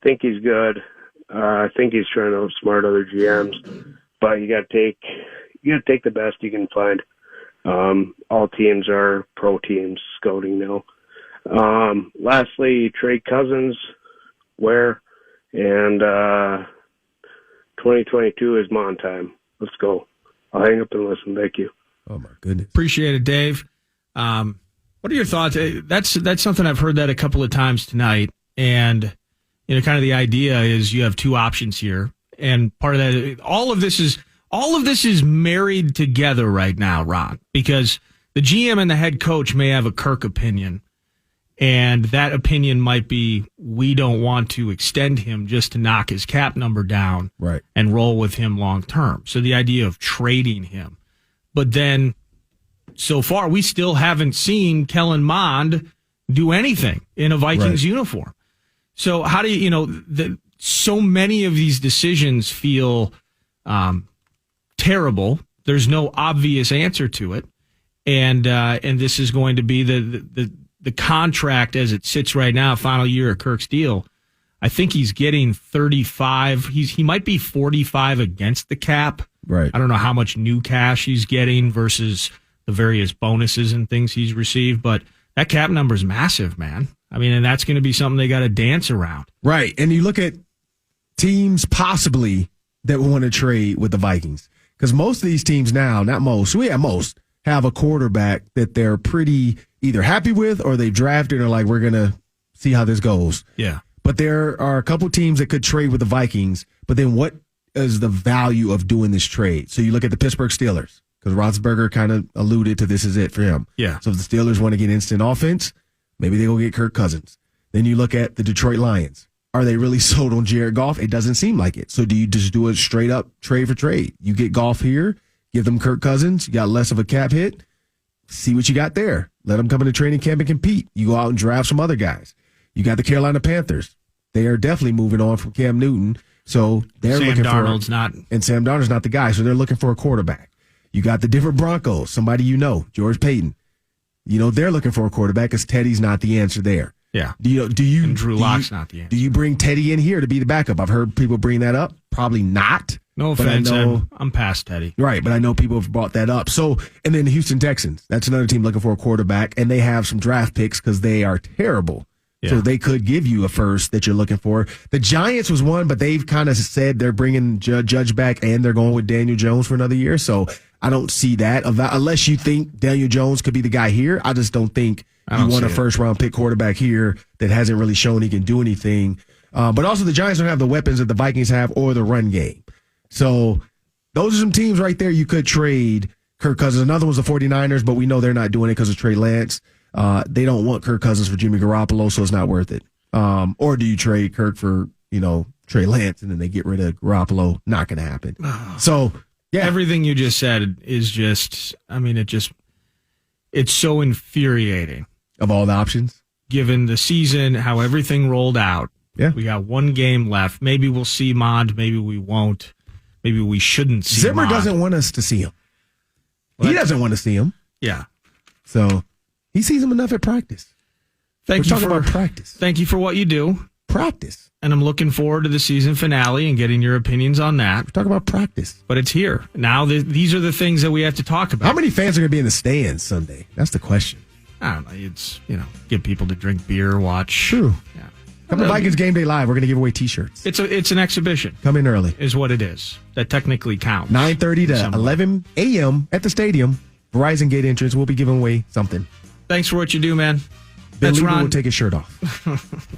Speaker 22: think he's good. I think he's trying to outsmart other GMs, but you got to take the best you can find. All teams are pro teams scouting now. Lastly, trade Cousins, where, and 2022 is Mon time. Let's go. I'll hang up and listen. Thank you.
Speaker 3: Oh my goodness.
Speaker 2: Appreciate it, Dave. What are your thoughts? That's something I've heard that a couple of times tonight, and kind of the idea is you have 2 options here, and part of that, all of this is married together right now, Ron, because the GM and the head coach may have a Kirk opinion, and that opinion might be we don't want to extend him just to knock his cap number down,
Speaker 3: right,
Speaker 2: and roll with him long term. So the idea of trading him, but then so far we still haven't seen Kellen Mond do anything in a Vikings uniform. So how do you so many of these decisions feel terrible. There's no obvious answer to it, and this is going to be the contract as it sits right now, final year of Kirk's deal. I think he's getting 35. He might be 45 against the cap.
Speaker 3: Right.
Speaker 2: I don't know how much new cash he's getting versus the various bonuses and things he's received, but that cap number is massive, man. And that's going to be something they got to dance around.
Speaker 3: Right. And you look at teams possibly that want to trade with the Vikings. Because most of these teams now, not most, most have a quarterback that they're pretty either happy with or they drafted or like, we're going to see how this goes.
Speaker 2: Yeah.
Speaker 3: But there are a couple teams that could trade with the Vikings. But then what is the value of doing this trade. So you look at the Pittsburgh Steelers, because Roethlisberger kind of alluded to this is it for him.
Speaker 2: Yeah.
Speaker 3: So if the Steelers want to get instant offense, maybe they go get Kirk Cousins. Then you look at the Detroit Lions. Are they really sold on Jared Goff? It doesn't seem like it. So do you just do a straight up trade for trade? You get Goff here, give them Kirk Cousins, you got less of a cap hit, see what you got there. Let them come into training camp and compete. You go out and draft some other guys. You got the Carolina Panthers. They are definitely moving on from Cam Newton. So they're
Speaker 2: Sam
Speaker 3: looking
Speaker 2: Darnold's
Speaker 3: for
Speaker 2: not.
Speaker 3: And Sam Darnold's not the guy. So they're looking for a quarterback. You got the Denver Broncos, somebody you know, George Payton. You know, they're looking for a quarterback because Teddy's not the answer there.
Speaker 2: Yeah.
Speaker 3: And
Speaker 2: Drew Lock's not the answer.
Speaker 3: Do you bring Teddy in here to be the backup? I've heard people bring that up. Probably not.
Speaker 2: No offense, I'm past Teddy.
Speaker 3: Right, but I know people have brought that up. So, and then the Houston Texans. That's another team looking for a quarterback, and they have some draft picks because they are terrible. Yeah. So they could give you a first that you're looking for. The Giants was one, but they've kind of said they're bringing Judge back, and they're going with Daniel Jones for another year. So I don't see that. Unless you think Daniel Jones could be the guy here, I just don't think you want a first-round pick quarterback here that hasn't really shown he can do anything. But also the Giants don't have the weapons that the Vikings have or the run game. So those are some teams right there you could trade Kirk Cousins. Another one's the 49ers, but we know they're not doing it because of Trey Lance. They don't want Kirk Cousins for Jimmy Garoppolo, so it's not worth it. Or do you trade Kirk for, Trey Lance and then they get rid of Garoppolo? Not going to happen. So, yeah.
Speaker 2: Everything you just said is just, it's so infuriating.
Speaker 3: Of all the options?
Speaker 2: Given the season, how everything rolled out.
Speaker 3: Yeah.
Speaker 2: We got one game left. Maybe we'll see Mond. Maybe we won't. Maybe we shouldn't see
Speaker 3: Zimmer
Speaker 2: Mond.
Speaker 3: doesn't want us to see him. He doesn't want to see him.
Speaker 2: Yeah.
Speaker 3: So he sees him enough at practice. We're talking about practice.
Speaker 2: Thank you for what you do.
Speaker 3: Practice.
Speaker 2: And I'm looking forward to the season finale and getting your opinions on that.
Speaker 3: We're talking about practice.
Speaker 2: But it's here. Now these are the things that we have to talk about.
Speaker 3: How many fans are going to be in the stands Sunday? That's the question.
Speaker 2: I don't know. It's, get people to drink beer, watch.
Speaker 3: True.
Speaker 2: Yeah.
Speaker 3: Come to Vikings Game Day Live. We're going to give away T-shirts.
Speaker 2: It's an exhibition.
Speaker 3: Come in early.
Speaker 2: Is what it is. That technically counts.
Speaker 3: 9:30 to 11 a.m. at the stadium. Verizon Gate entrance. We'll be giving away something.
Speaker 2: Thanks for what you do, man.
Speaker 3: That's Ron. Will take his shirt off.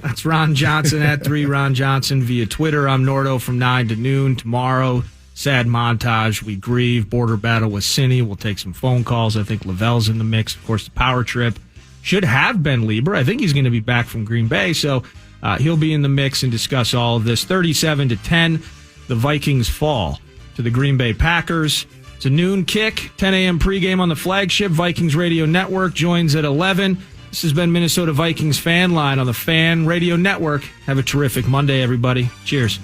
Speaker 2: That's Ron Johnson at 3 Ron Johnson via Twitter. I'm Nordo from 9 to noon. Tomorrow, sad montage. We grieve. Border battle with Cindy. We'll take some phone calls. I think Lavelle's in the mix. Of course, the power trip should have been Lieber. I think he's going to be back from Green Bay. So he'll be in the mix and discuss all of this. 37-10, the Vikings fall to the Green Bay Packers. It's a noon kick, 10 a.m. pregame on the flagship Vikings Radio Network. Joins at 11. This has been Minnesota Vikings Fan Line on the Fan Radio Network. Have a terrific Monday, everybody. Cheers.